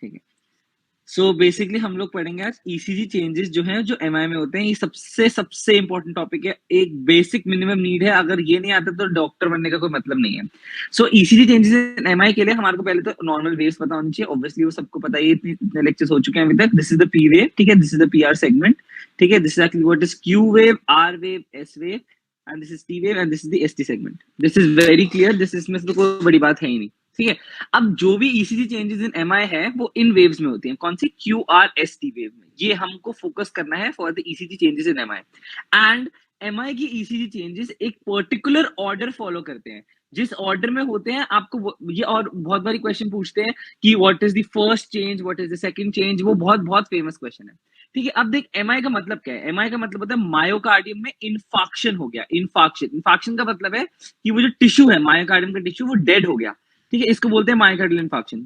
ठीक है, so basically हम लोग पढ़ेंगे आज ईसीजी चेंजेस जो हैं जो एमआई में होते हैं। ये सबसे सबसे इंपॉर्टेंट टॉपिक है, एक बेसिक मिनिमम नीड है, अगर ये नहीं आता तो डॉक्टर बनने का कोई मतलब नहीं है। सो ईसीजी चेंजेस इन एमआई के लिए हमारे को पहले तो नॉर्मल वेव्स पता होनी चाहिए, ऑब्वियसली वो सबको पता है, इतने लेक्चर्स हो चुके हैं अभी तक। This is the P wave, ठीक है, this is the PR segment, ठीक है, this is what is Q wave, R wave, S wave, and this is T wave, and this is the ST segment. This is very clear, this इसमें से तो कोई बड़ी बात है ही नहीं, ठीक है। अब जो भी ईसीजी चेंजेस इन एमआई है वो इन वेव्स में होती हैं, कौन सी, Q R S T wave में। ये हमको फोकस करना है for the ECG changes in MI. And MI की ईसीजी चेंजेस एक पर्टिकुलर ऑर्डर फॉलो करते हैं, जिस ऑर्डर में होते हैं आपको ये, और बहुत बारी क्वेश्चन पूछते हैं कि what is the first change, what is the second change, वो बहुत बहुत फेमस क्वेश्चन है, ठीक है। अब देख एमआई का मतलब क्या है, एमआई का मतलब होता है मायोकार्डियम में इन्फाक्शन हो गया। इन्फाक्शन, इन्फाक्शन का मतलब है कि वो जो टिश्यू है मायोकार्डियम का टिश्यू वो डेड हो गया, ठीक है, इसको बोलते हैं myocardial infarction.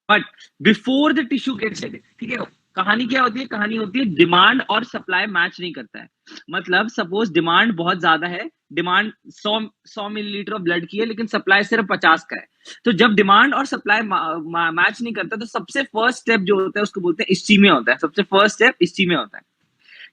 But before the tissue gets dead, ठीक है, कहानी क्या होती है, कहानी होती है डिमांड और सप्लाई मैच नहीं करता है। मतलब सपोज डिमांड बहुत ज्यादा है, डिमांड 100 मिलीलीटर ऑफ ब्लड की है, लेकिन सप्लाई सिर्फ 50 का है। तो जब डिमांड और सप्लाई मैच नहीं करता तो सबसे फर्स्ट स्टेप जो होता है उसको बोलते हैं इस्चीमिया होता है। सबसे फर्स्ट स्टेप इस्चीमिया होता है,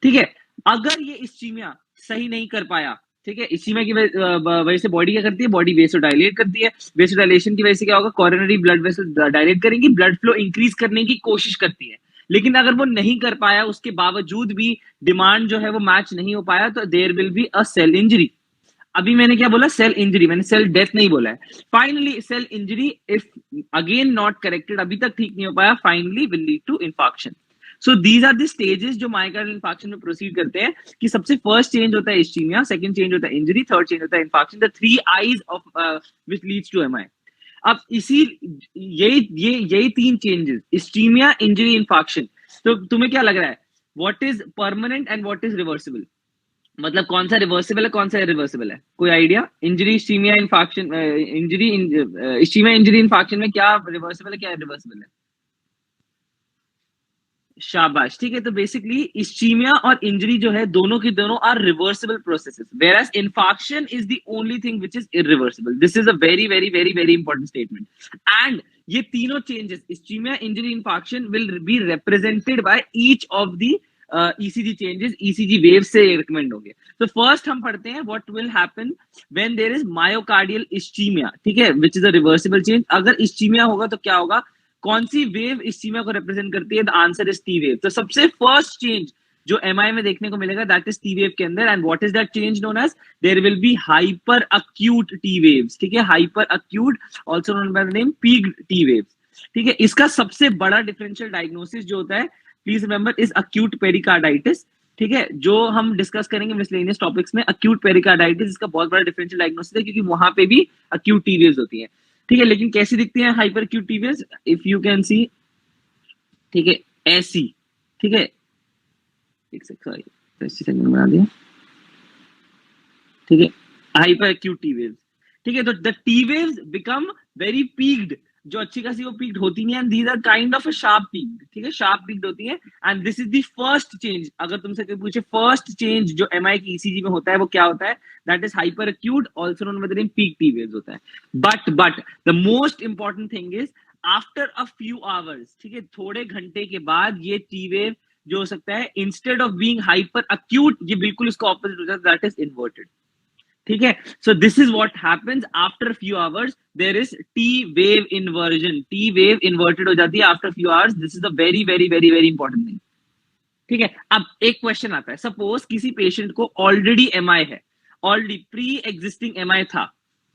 ठीक है। अगर ये इस्चीमिया सही नहीं कर पाया, ठीक है, इस्चीमिया की वजह से बॉडी क्या करती है, बॉडी वेसोडाइलेट करती है, वेसोडाइलेशन की वजह से क्या होगा, कोरोनरी ब्लड वेसल डायलेट करेंगी, ब्लड फ्लो इंक्रीज करने की कोशिश करती है। लेकिन अगर वो नहीं कर पाया, उसके बावजूद भी डिमांड जो है वो मैच नहीं हो पाया, तो there will be a cell injury. अभी मैंने क्या बोला, सेल इंजरी, मैंने सेल डेथ नहीं बोला है। Finally cell injury if again not corrected, अभी तक ठीक नहीं हो पाया, finally will lead to infarction. So these are the stages जो मायोकार्डियल इंफाक्शन में प्रोसीड करते हैं, कि सबसे फर्स्ट चेंज होता है इस्चीमिया, सेकंड चेंज होता है इंजरी, थर्ड चेंज होता है infarction, the three I's of which leads to MI. अब इसी यही तीन चेंजेस, इस्चीमिया, इंजरी, इंफाक्शन, तो तुम्हें क्या लग रहा है, what is permanent and what is reversible, मतलब कौन सा रिवर्सिबल है कौन सा इरिवर्सिबल है, कोई idea? Injury, ischemia, infarction, injury, ischemia, injury, infarction में क्या रिवर्सिबल है क्या इरिवर्सिबल है? शाबाश, ठीक है। तो बेसिकली इस्चीमिया और इंजरी जो है दोनों की दोनों are reversible processes, whereas infarction is the only thing which is irreversible. This is a very very very very important statement. And ये तीनों changes, ischemia, injury, infarction, will be represented by each of the ECG changes, ECG wave से recommend होंगे। तो first हम पढ़ते हैं what will happen when there is myocardial ischemia, ठीक है, which is a reversible change. अगर इस्चीमिया होगा तो क्या होगा, कौन सी वेव इस्चीमिया को रिप्रेजेंट करती है? The answer is T wave. तो सबसे फर्स्ट चेंज जो एमआई में देखने को मिलेगा दैट इज टी वेव के अंदर। And what is that change known as, there will be hyper acute T waves, ठीक है, hyper acute, also known by the name peaked T waves, ठीक है। इसका सबसे बड़ा डिफरेंशियल डायग्नोसिस जो होता है, please remember, is acute pericarditis, ठीक है, जो हम डिस्कस करेंगे मिसलेनियस टॉपिक्स में। अक्यूट पेरिकार्डाइटिस इसका बहुत बड़ा डिफरेंशियल डायग्नोसिस है, क्योंकि वहां पे भी अक्यूट टी वेव्स होती है, ठीक है। लेकिन कैसी दिखती है hyper acute T waves, if you can सी, ठीक है, ऐसी, ठीक है, एक सेकंड, ऐसी सेकंड बना दिया, ठीक है, हाइपर अक्यूट टी वेव्स, ठीक है। तो the T waves become very peaked, जो अच्छी खासी वो पीक्ड होती नहीं है, and these are kind of a sharp peaked, ठीक है, शार्प पीक्ड होती है। And this is the first change. अगर तुमसे कोई पूछे फर्स्ट चेंज जो एमआई की ईसीजी में होता है वो क्या होता है, that is hyper acute, also known by the name peak T waves होता है। But the most important thing is after a few hours, ठीक है, थोड़े घंटे के बाद ये टी वेव जो हो सकता है, instead of being hyper acute, ये बिल्कुल इसका ऑपोजिट हो जाता है, दैट इज इन्वर्टेड, ठीक है। So this is what happens after few hours, there is T wave inversion, T wave inverted हो जाती है after few hours. This is a very very very very important thing, ठीक है। अब एक question आता है, सपोज किसी पेशेंट को ऑलरेडी एमआई है, ऑलरेडी प्री एग्जिस्टिंग एमआई था,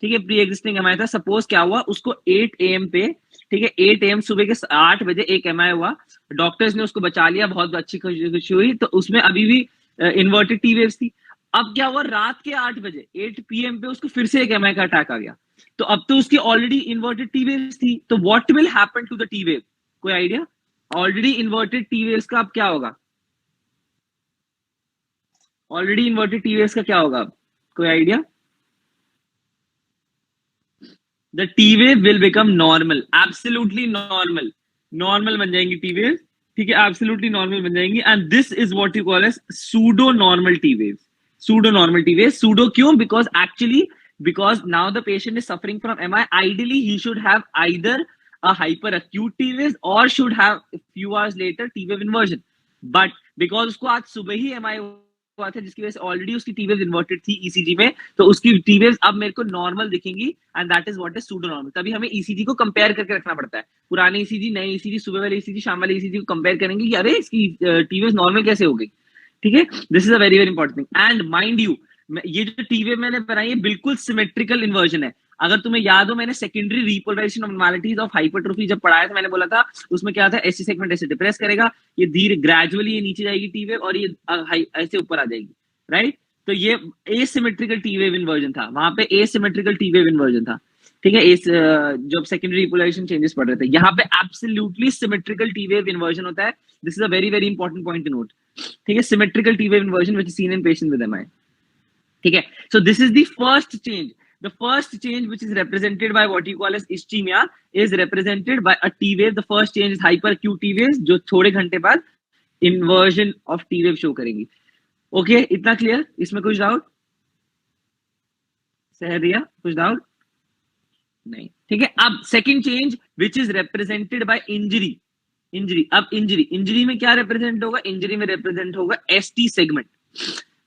ठीक है, प्री एग्जिस्टिंग एमआई था। सपोज क्या हुआ, उसको 8 AM पे, ठीक है, 8 AM सुबह के 8 बजे एक एमआई हुआ, डॉक्टर्स ने उसको बचा लिया, बहुत अच्छी खुशी हुई, तो उसमें अभी भी इन्वर्टेड टी वेव्स थी। अब क्या हुआ, रात के 8 बजे 8 PM पे उसको फिर से एक एमआई का अटैक आ गया, तो अब तो उसकी ऑलरेडी इन्वर्टेड टी वेव्स थी, तो what will happen to the T wave, कोई idea? Already inverted T waves का अब क्या होगा, ऑलरेडी इन्वर्टेड टी वेव्स का क्या होगा, कोई idea? The T wave will become normal, absolutely normal, normal बन जाएंगी टी वेव, ठीक है, एब्सोल्युटली नॉर्मल बन जाएंगी। And this is what you call as pseudo normal T wave. Pseudo normal T wave, pseudo क्यों? Because actually, because now the patient is suffering from MI, ideally he should have either a hyperacute T waves or should have a few hours later T wave inversion. But because उसको आज सुबह ही MI हुआ था जिसकी वजह से already उसकी T waves inverted थी ईसीजी में, तो उसकी टी वेव्स अब मेरे को नॉर्मल दिखेंगी and that is what is pseudo normal. तभी हमें ईसीजी को कंपेयर करके रखना पड़ता है, पुराने ईसीजी नए ईसीजी, सुबह वाले ईसीजी शाम वाले ईसीजी को कंपेयर करेंगे कि अरे इसकी टी वेव्स नॉर्मल कैसे हो गई। ठीक है, this is a very very important thing. And mind you, ये जो टी वेव मैंने बनाई है बिल्कुल सिमेट्रिकल इन्वर्जन है। अगर तुम्हें याद हो, मैंने secondary repolarization abnormalities of hypertrophy जब पढ़ाया था, मैंने बोला था उसमें क्या था, एसटी सेगमेंट ऐसे डिप्रेस करेगा, ये धीरे ग्रेजुअली ये नीचे जाएगी टी वेव और ये ऐसे ऊपर आ जाएगी, राइट। तो ये एसिमेट्रिकल टी वेव इन्वर्जन था, वहां पे एसिमेट्रिकल टी वेव इन्वर्जन था। ठीक है, इस जब सेकेंडरी रिपोलराइजेशन चेंजेस पढ़ रहे थे, यहाँ पे absolutely symmetrical T wave inversion होता है। This is a very very important point two note. ठीक है, symmetrical T wave inversion which is seen in patient with MI. ठीक है, so this is the first change. The first change which is represented by what you call as ischemia is represented by a T wave. The first change is hyperacute T waves जो थोड़े घंटे बाद inversion of T wave show करेंगी। Okay, इतना clear? इसमें कुछ doubt? Sahariya कुछ doubt? नहीं। ठीक है, अब second change which is represented by injury. अब इंजरी में क्या रिप्रेजेंट होगा? इंजरी में रिप्रेजेंट होगा एसटी सेगमेंट।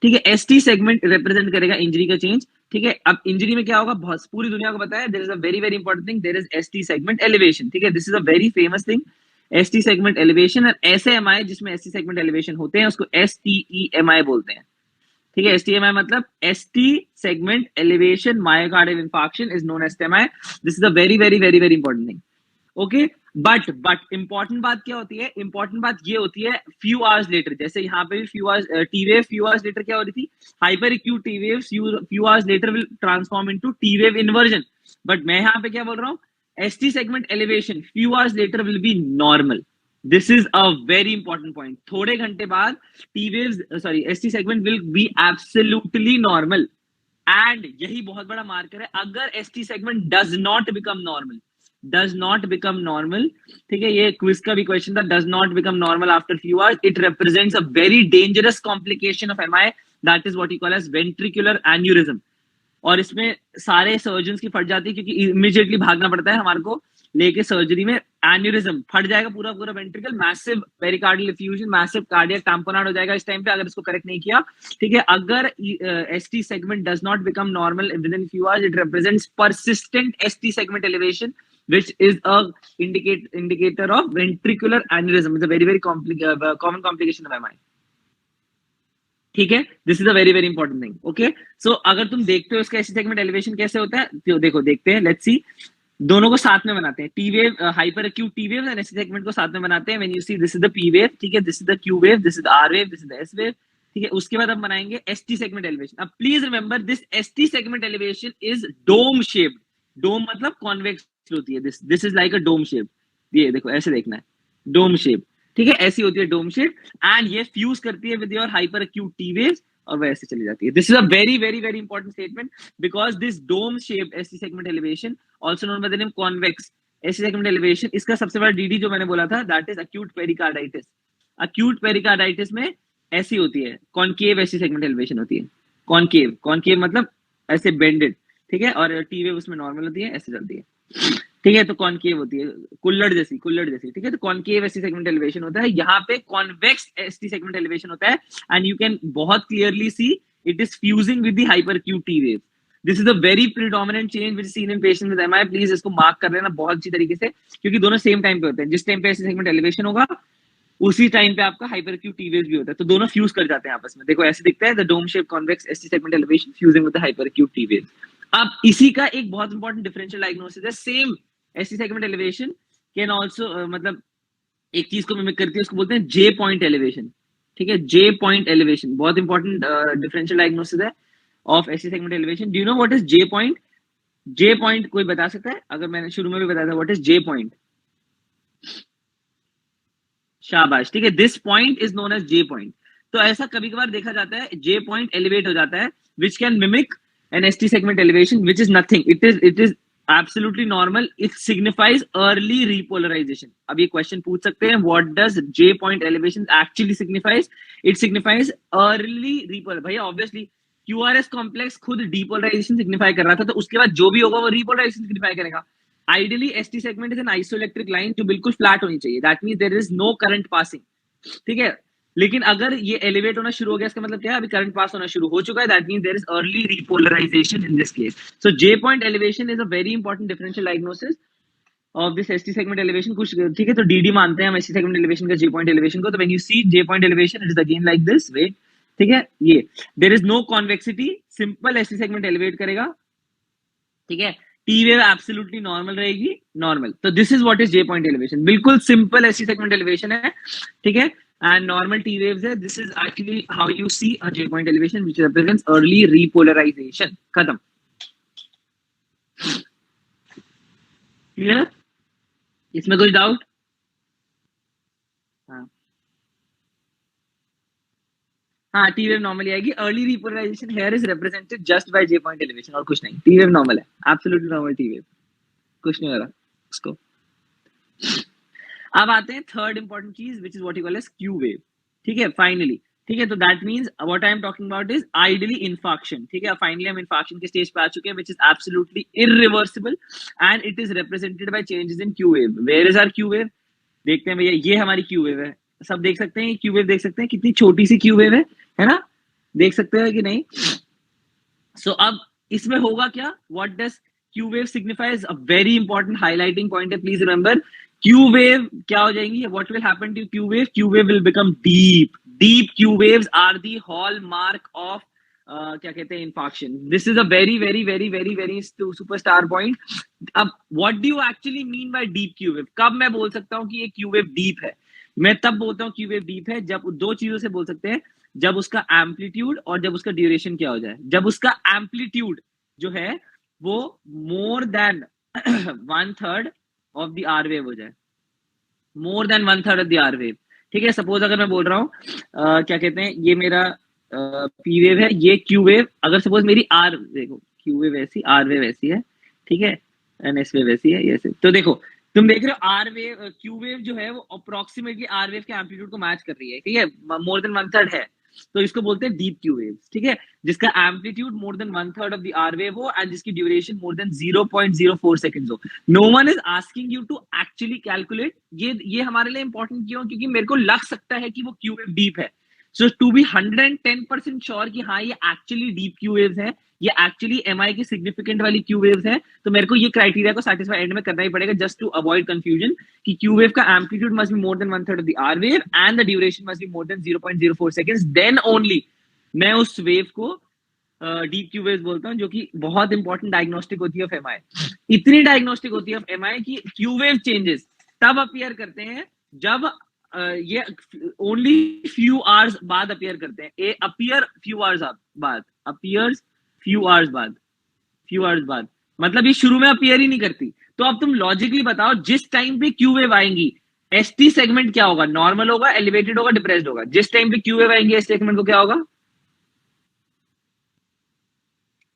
ठीक है, एसटी सेगमेंट रिप्रेजेंट करेगा इंजरी का चेंज। ठीक है, अब इंजरी में क्या होगा, बहुत पूरी दुनिया को पता है, there is a very very important thing, there is ST segment elevation. ठीक है, this is a very famous thing, ST segment elevation. और ऐसे एमआई जिसमें एसटी सेगमेंट एलिवेशन होते हैं उसको एसटीईएमआई बोलते हैं। ठीक है, एसटीएमआई मतलब ST segment elevation myocardial infarction is known as MI. This is a very very very very important thing. Okay, but important बात क्या होती है? इंपॉर्टेंट बात ये होती है फ्यू आवर्स लेटर, जैसे यहाँ पे भी few hours T wave few hours later क्या हो रही थी, hyper acute T wave few hours later will transform into T wave inversion. But मैं यहाँ पे क्या बोल रहा हूँ, ST segment elevation few hours later will be normal. This is a very important point. थोड़े घंटे बाद T wave sorry ST segment will be absolutely normal. And यही बहुत बड़ा मार्कर है, अगर ST segment does not become normal, does not become normal, ठीक है, ये क्विज का भी क्वेश्चन था, does not become normal after few hours, it represents a very dangerous complication of MI, that is what you call as ventricular aneurysm। और इसमें सारे surgeon की फट जाती है क्योंकि इमीडिएटली भागना पड़ता है हमारे को लेके सर्जरी में। एन्यूरिज्म फट जाएगा पूरा पूरा ventricle, massive pericardial effusion, massive cardiac tamponade हो जाएगा इस टाइम पे अगर इसको करेक्ट नहीं किया। ठीक है, अगर ST segment does not become normal with in few hours, it represents persistent ST segment elevation which is a indicator of ventricular aneurysm. It's a very very common complication of MI. ठीक है, this is a very very important thing. Okay, so अगर तुम देखते हो इसका ST segment elevation कैसे होता है, तो देखो देखते हैं, लेट्स सी। दोनों को साथ में बनाते हैं, T wave hyper acute T wave and ST segment को साथ में बनाते हैं। When you see this is the P wave, ठीक है, this is the Q wave, this is the R wave, this is the S wave. ठीक है, उसके बाद हम बनाएंगे एसटी सेगमेंट एलिवेशन। अब please remember this ST segment elevation is dome shaped. Dome मतलब कॉन्वेक्स होती है, this is like a dome shape. ये देखो ऐसे देखना है, डोम शेप। ठीक है, ऐसी होती है डोम शेप एंड ये फ्यूज करती है with your hyper acute T waves और वैसे चली जाती है। This is a very very very important statement because this dome shape ST segment elevation also known by the name convex ST segment elevation, इसका सबसे बड़ा डीडी जो मैंने बोला था that is acute pericarditis. Acute pericarditis में ऐसी होती है, कॉनकेव एसटी सेगमेंट एलिवेशन होती है। कॉनकेव, कॉनकेव मतलब ऐसे बेंडेड। ठीक है, और टी वेव उसमें नॉर्मल होती है, ऐसे चलती है। ठीक है, तो कॉनकेव होती है, कुल्लड़ जैसी, कुल्लड़ जैसी। ठीक है, तो कॉनकेव एसटी सेगमेंट एलिवेशन होता है, यहाँ पे कॉन्वेक्स एसटी सेगमेंट एलिवेशन होता है एंड यू कैन बहुत clearly see it is fusing with the hyper acute T wave. This is a very predominant change which is seen in patient with MI. Please इसको mark कर लेना बहुत अच्छी तरीके से क्योंकि दोनों सेम टाइम पे होते हैं। जिस टाइम पे एसटी सेगमेंट एलिवेशन होगा उसी टाइम पे आपका हाइपर एक्यूट टी वेव भी होता है, तो दोनों फ्यूज कर जाते हैं आपस में। देखो ऐसे दिखता है, the dome shape convex ST segment elevation fusing with the hyper acute T wave. अब इसी का एक बहुत इंपॉर्टेंट डिफरेंशियल डायग्नोसिस है, same ST segment elevation can also मतलब एक चीज को मिमिक करती है, उसको बोलते हैं जे पॉइंट एलिवेशन। ठीक है, जे पॉइंट एलिवेशन बहुत इंपॉर्टेंट डिफरेंशियल डायग्नोसिस है of ST segment elevation. Do you know what is J point? J point कोई बता सकता है? अगर मैंने शुरू में भी बताया था व्हाट इज जे पॉइंट? शाबाश, ठीक है, this point is known as J point. तो ऐसा कभी कभार देखा जाता है, जे पॉइंट एलिवेट हो जाता है which can mimic an ST segment elevation which is nothing, it is absolutely normal, it signifies early repolarization। अब ये क्वेश्चन पूछ सकते हैं, what does J point elevation actually signifies? It signifies early repolarization। भैया obviously QRS complex खुद depolarization signify कर रहा था, तो उसके बाद जो भी होगा वो repolarization सिग्निफाई करेगा। Ideally ST segment is an isoelectric line जो बिल्कुल फ्लैट होनी चाहिए, that means there is no current passing, ठीक है। लेकिन अगर ये एलिवेट होना शुरू हो गया, इसका मतलब क्या है, अभी करंट पास होना शुरू हो चुका है, that means there is early repolarization in this case. So J point elevation is a very important differential diagnosis of this ST segment elevation. कुछ ठीक है, तो डीडी मानते हैं हम एसटी सेगमेंट एलिवेशन का जे पॉइंट एलिवेशन को। तो when you see J point elevation it is again like this way, ठीक है। ये there is no convexity, simple ST segment elevate करेगा, ठीक है। टी वेव एब्सोल्युटली नॉर्मल रहेगी, नॉर्मल। तो this is what is J point elevation, बिल्कुल simple ST segment elevation है, ठीक है। एंड नॉर्मल टी वेव्स है। This is actually how you see a J point elevation which represents early repolarisation. खत्म, clear? इसमें कुछ doubt? हाँ हाँ, टी वेव नॉर्मली आएगी। Early repolarization here is represented just by J point elevation, और कुछ नहीं। टी वेव नॉर्मल है, एब्सोल्युटली नॉर्मल टी वेव, कुछ नहीं हो रहा उसको। अब आते हैं थर्ड इंपॉर्टेंट चीज which is what you call as Q wave, ठीक है। फाइनली, ठीक है, तो that means what I am talking about is ideally infarction, ठीक है। फाइनली हम इन्फाक्शन के स्टेज पे आ चुके हैं which is absolutely irreversible and it is represented by changes in Q wave. Where is our Q wave? देखते हैं भैया, ये हमारी क्यू वेव है, सब देख सकते हैं क्यू वेव, देख सकते हैं कितनी छोटी सी क्यू वेव है ना, देख सकते हैं कि नहीं? सो अब इसमें होगा क्या, what does Q wave signifies? A very important highlighting point है, प्लीज रिमेंबर। क्यू वेव क्या हो जाएंगी, what will happen to Q wave? Q wave will become deep. Deep Q waves are the hallmark of क्या कहते हैं, infarction. This is a very very very very very superstar point. अब what do you actually mean by deep Q wave? कब मैं बोल सकता हूँ कि ये क्यू वेव डीप है? मैं तब बोलता हूँ क्यू वेव डीप है जब दो चीजों से बोल सकते हैं, जब उसका एम्पलीट्यूड और जब उसका ड्यूरेशन क्या हो जाए। जब उसका एम्पलीट्यूड जो है वो more than 1/3 of the R wave हो जाए, more than 1/3 of the R wave, ठीक है। सपोज अगर मैं बोल रहा हूँ क्या कहते हैं, ये मेरा पी वेव है, ये क्यू वेव, अगर सपोज मेरी आर, देखो क्यू वेव ऐसी, आर वेव ऐसी है, ठीक है, एन एस वेव ऐसी है, ऐसे। तो देखो तुम देख रहे हो आर वेव, क्यू वेव जो है वो अप्रोक्सीमेटली आर वेव के एम्पलीट्यूड को मैच कर रही है, ठीक है, मोर देन 1/3 है। तो इसको बोलते हैं डीप क्यू वेव्स, ठीक है, जिसका amplitude more than 1/3 of the R wave हो एंड जिसकी ड्यूरेशन मोर देन 0.04 सेकंड्स हो। No one is asking you to actually calculate. ये हमारे लिए इंपॉर्टेंट क्यों? क्योंकि मेरे को लग सकता है कि वो क्यू वेव डीप है। सो टू बी 110% श्योर कि हाँ ये एक्चुअली डीप क्यू वेव्स है, ये एक्चुअली एमआई की सिग्निफिकेंट वाली क्यू वेव्स है, तो मेरे को ये क्राइटेरिया को सेटिस्फाई एंड में करना ही पड़ेगा, जस्ट टू अवॉइड कंफ्यूजन, कि क्यू वेव का amplitude must be more than 1/3 of the R wave and the duration must be more than 0.04 seconds, then only मैं उस वेव को डीप क्यू वेव्स बोलता हूँ, जो कि बहुत इंपॉर्टेंट डायग्नोस्टिक होती है ऑफ एमआई। इतनी डायग्नोस्टिक होती है ऑफ एमआई की क्यू वेव चेंजेस तब अपीयर करते हैं जब ये ओनली फ्यू आवर्स बाद अपीयर करते हैं। ए अपीयर फ्यू आवर्स बाद, अपीयर्स फ्यू आवर्स बाद, फ्यू आवर्स बाद, मतलब ये शुरू में अपीयर ही नहीं करती। तो अब तुम लॉजिकली बताओ, जिस टाइम पे क्यू वेव आएंगी एसटी सेगमेंट क्या होगा? नॉर्मल होगा, एलिवेटेड होगा, डिप्रेस्ड होगा। जिस टाइम पे क्यू वेव आएंगी एसटी सेगमेंट को क्या होगा?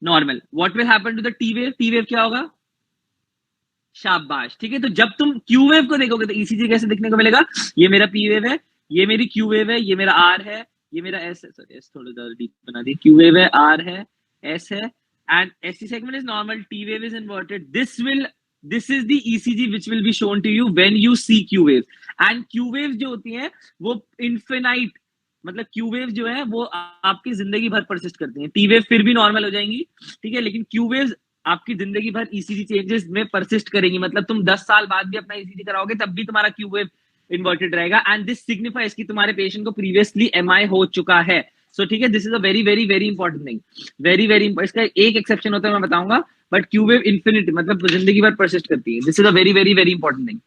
Normal. What will happen to the T wave? T wave क्या होगा? शाबाश, ठीक है। तो जब तुम क्यू वेव को देखोगे तो ईसीजी कैसे दिखने को मिलेगा? ये मेरा पी वेव है, ये मेरी क्यू वेव है, ये मेरा आर है, ये मेरा एस है, सॉरी एस थोड़ा ज्यादा डीप बना दी। क्यू वेव है, आर है, एस है, and ST segment is normal, T wave is inverted. This is the ECG which will be shown to you when you see Q wave. And Q wave जो होती हैं वो infinite, मतलब Q wave जो है वो आपकी जिंदगी भर परसिस्ट करती हैं। टी वेव फिर भी नॉर्मल हो जाएंगी, ठीक है, लेकिन क्यू वेव आपकी जिंदगी भर ईसीजी चेंजेस में परसिस्ट करेंगी। मतलब तुम 10 साल बाद भी अपना ईसीजी कराओगे तब भी तुम्हारा क्यू वेव इन्वर्टेड रहेगा, एंड दिस सिग्निफाइज कि तुम्हारे पेशेंट को प्रीवियसली एमआई हो चुका है। सो ठीक है, this is a very very very important thing, very very. इसका एक एक्सेप्शन होता है, मैं बताऊंगा, बट क्यू वेव इन्फिनिटी मतलब जिंदगी भर परसिस्ट करती है। This is a very very very important thing,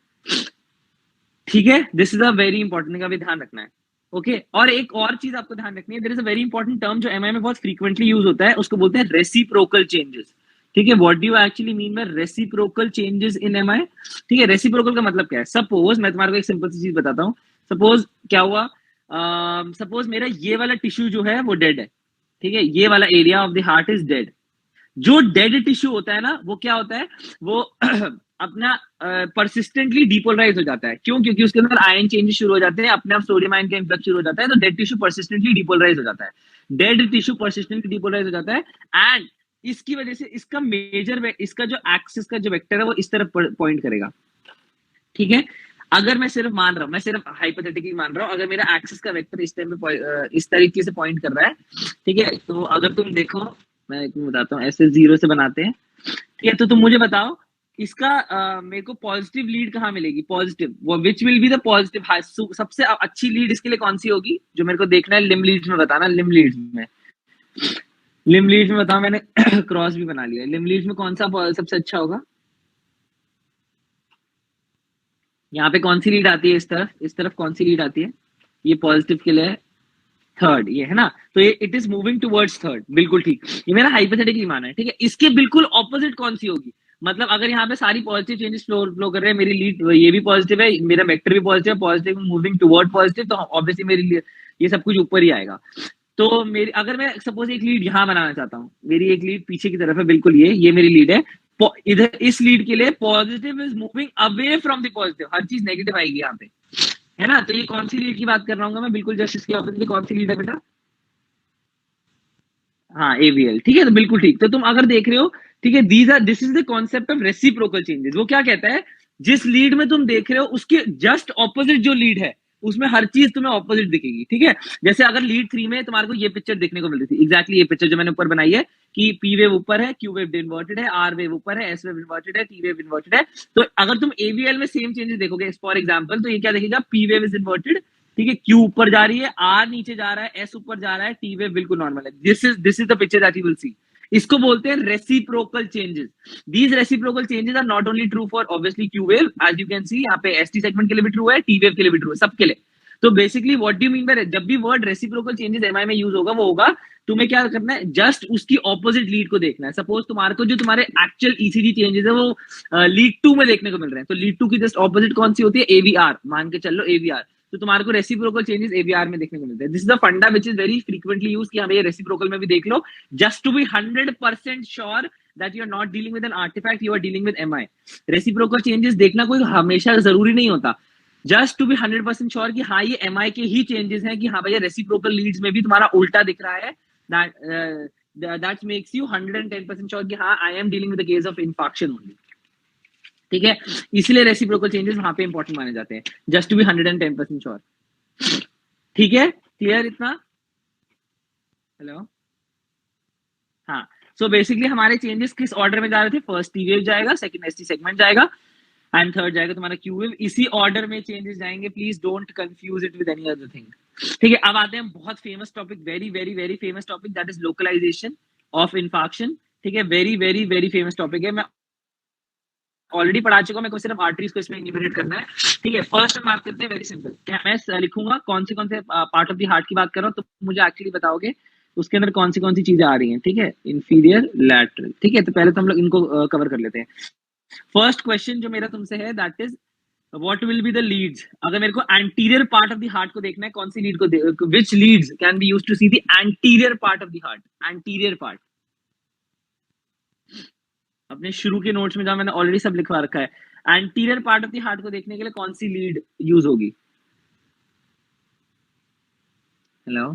ठीक है, this is a very important thing, अभी ध्यान रखना है। ओके और एक और चीज आपको ध्यान रखनी है, there is a very important term जो एमआई में बहुत फ्रीक्वेंटली यूज होता है, उसको बोलते हैं रेसिप्रोकल चेंजेस। ठीक है, what do you actually mean bye reciprocal changes in MI? ठीक है, रेसिप्रोकल का मतलब क्या है? सपोज मैं तुम्हारे को एक सिंपल सी चीज बताता हूँ। सपोज क्या हुआ, सपोज मेरा ये वाला टिश्यू जो है वो डेड है, ठीक है, ये वाला area of the heart is dead. जो डेड टिश्यू होता है ना वो क्या होता है, वो अपना परसिस्टेंटली डिपोलराइज हो जाता है। क्यों? क्योंकि उसके अंदर आयन चेंजेस शुरू हो जाते हैं, अपने आप सोडियम आयन का इन्फ्लक्स शुरू हो जाता है, तो डेड टिश्यू परसिस्टेंटली डिपोलराइज हो जाता है। डेड टिश्यू परसिस्टेंटली डिपोलराइज हो जाता है एंड इसकी वजह से इसका इसका जो एक्सिस का जो वेक्टर है वो इस तरफ पॉइंट करेगा, ठीक है। अगर मैं सिर्फ मान रहा हूँ, मैं सिर्फ हाइपोथेटिकली मान रहा हूँ, अगर मेरा एक्सिस का वेक्टर इस टाइम पे इस तरीके से पॉइंट कर रहा है, ठीक है, तो अगर तुम देखो, मैं तुम्हें बताता हूँ, ऐसे 0 से बनाते हैं, ठीक है, तो तुम मुझे बताओ इसका मेरे को पॉजिटिव लीड कहाँ मिलेगी, पॉजिटिव, वो विच विल बी द पॉजिटिव, सबसे अच्छी लीड इसके लिए कौन सी होगी, जो मेरे को देखना है लिम लीड्स में, बताना लिम लीड्स में, लिम लीड्स में बताओ, मैंने क्रॉस भी बना लिया, लिम लीड्स में कौन सा सबसे अच्छा होगा, यहाँ पे कौन सी लीड आती है, इस तरफ कौन सी लीड आती है, ये पॉजिटिव के लिए थर्ड, ये है ना, तो ये it is moving towards third, बिल्कुल ठीक, ये मेरा हाइपोथेटिकली माना है, ठीक है। इसके बिल्कुल ऑपोजिट कौन सी होगी, मतलब अगर यहाँ पे सारी पॉजिटिव चेंजेस फ्लो कर रहे हैं, मेरी लीड ये भी पॉजिटिव है, मेरा वेक्टर भी पॉजिटिव है, पॉजिटिव मूविंग टुवर्ड पॉजिटिव, तो ऑब्वियसली मेरी ये सब कुछ ऊपर ही आएगा। तो मेरी, अगर मैं सपोज एक लीड यहाँ बनाना चाहता हूँ, मेरी एक लीड पीछे की तरफ है, बिल्कुल ये मेरी लीड है, इधर इस लीड के लिए positive is moving away from the positive, हर चीज नेगेटिव आएगी यहाँ पे, है ना, तो ये कौन सी लीड की बात कर रहा हूँ मैं, बिल्कुल जस्ट इसके ऑपोजिट कौन सी लीड है बेटा, हाँ एवीएल, ठीक है, तो बिल्कुल ठीक, तो तुम अगर देख रहे हो, ठीक है, this is the concept of reciprocal changes, वो क्या कहता है, जिस लीड में तुम देख रहे हो उसके जस्ट ऑपोजिट जो लीड है, उसमें हर चीज तुम्हें ऑपोजिट दिखेगी, ठीक है। जैसे अगर लीड 3 में तुम्हारे को ये पिक्चर देखने को मिल रही थी, एग्जैक्टली ये पिक्चर जो मैंने ऊपर बनाई है, कि पी वेव ऊपर है, क्यू वेव इन्वर्टेड है, आर वेव ऊपर है, एस वेव इन्वर्टेड है, टी वेव इन्वर्टेड है, तो अगर तुम एवीएल में सेम चेंजेस देखोगे फॉर एग्जाम्पल, तो ये क्या देखेगा, पी वेव इज इन्वर्टेड, ठीक है, क्यू ऊपर जा रही है, आर नीचे जा रहा है, एस ऊपर जा रहा है, टी वेव बिल्कुल नॉर्मल है, this is the picture that you will see, इसको बोलते हैं reciprocal changes. These reciprocal changes are not only true for obviously Q wave, as you can see यहाँ पे एसटी सेगमेंट के लिए भी ट्रू है, टी वेव के लिए भी ट्रू है, सबके लिए। तो basically what do you mean by, जब भी वर्ड रेसिप्रोकल चेंजेस एमआई में यूज होगा, वो होगा, तुम्हें क्या करना है, जस्ट उसकी ऑपोजिट लीड को देखना है। सपोज तुम्हारे को जो तुम्हारे एक्चुअल ईसीजी चेंजेस है वो लीड 2 में देखने को मिल रहे हैं, तो लीड 2 की जस्ट ऑपोजिट कौन सी होती है, एवीआर, मान के चल लो एवीआर, तो तुम्हारे को रेसिप्रोकल चेंजेस एवीआर में देखने को मिलते हैं। This is the funda which is very frequently use, कि हमें रेसिप्रोकल में भी देख लो, just to be 100% sure that you are not dealing with an artifact, you are dealing with MI. Reciprocal changes देखना कोई हमेशा जरूरी नहीं होता, जस्ट टू बी 100% श्योर कि हाँ ये एमआई के ही चेंजेस हैं, कि हाँ भैया रेसिप्रोकल लीड्स में भी तुम्हारा उल्टा दिख रहा है, दैट मेक्स यू 110% श्योर कि हाँ I am dealing with the case of infarction only, ठीक है। इसलिए रेसिप्रोकल चेंजेस वहां पे इंपॉर्टेंट माने जाते हैं, जस्ट टू बी 110% श्योर, ठीक है, क्लियर इतना, हेलो, हाँ। सो बेसिकली हमारे चेंजेस किस ऑर्डर में जा रहे थे, फर्स्ट टी वेव जाएगा, सेकंड एसटी सेगमेंट जाएगा, एंड थर्ड जाएगा तुम्हारा क्यू वेव, इसी ऑर्डर में चेंजेस जाएंगे, please don't confuse it with any other thing, ठीक है। अब आते हैं बहुत famous topic, very very very famous topic, that is localization of infarction, ठीक है, very very very famous topic है, मैं ऑलरेडी पढ़ा चुका हूं, मेरे को सिर्फ आर्टरीज को इसमें इन्यूमरेट करना है, ठीक है। फर्स्ट हम बात करते हैं, वेरी सिंपल, क्या मैं लिखूंगा कौन से पार्ट ऑफ द हार्ट की बात कर रहा हूँ, तो मुझे एक्चुअली बताओगे उसके अंदर कौन सी चीजें आ रही हैं, ठीक है, इंफीरियर लैटरल, ठीक है, तो पहले तो हम लोग इनको कवर कर लेते हैं। फर्स्ट क्वेश्चन जो मेरा तुमसे है, that is what will be the leads, अगर मेरे को anterior part of the heart को देखना है, कौन सी लीड को, which leads can be used to see the anterior part of the heart, anterior part, अपने शुरू के नोट्स में जहां मैंने ऑलरेडी सब लिखवा रखा है, anterior part of the heart को देखने के लिए कौन सी लीड यूज होगी, हेलो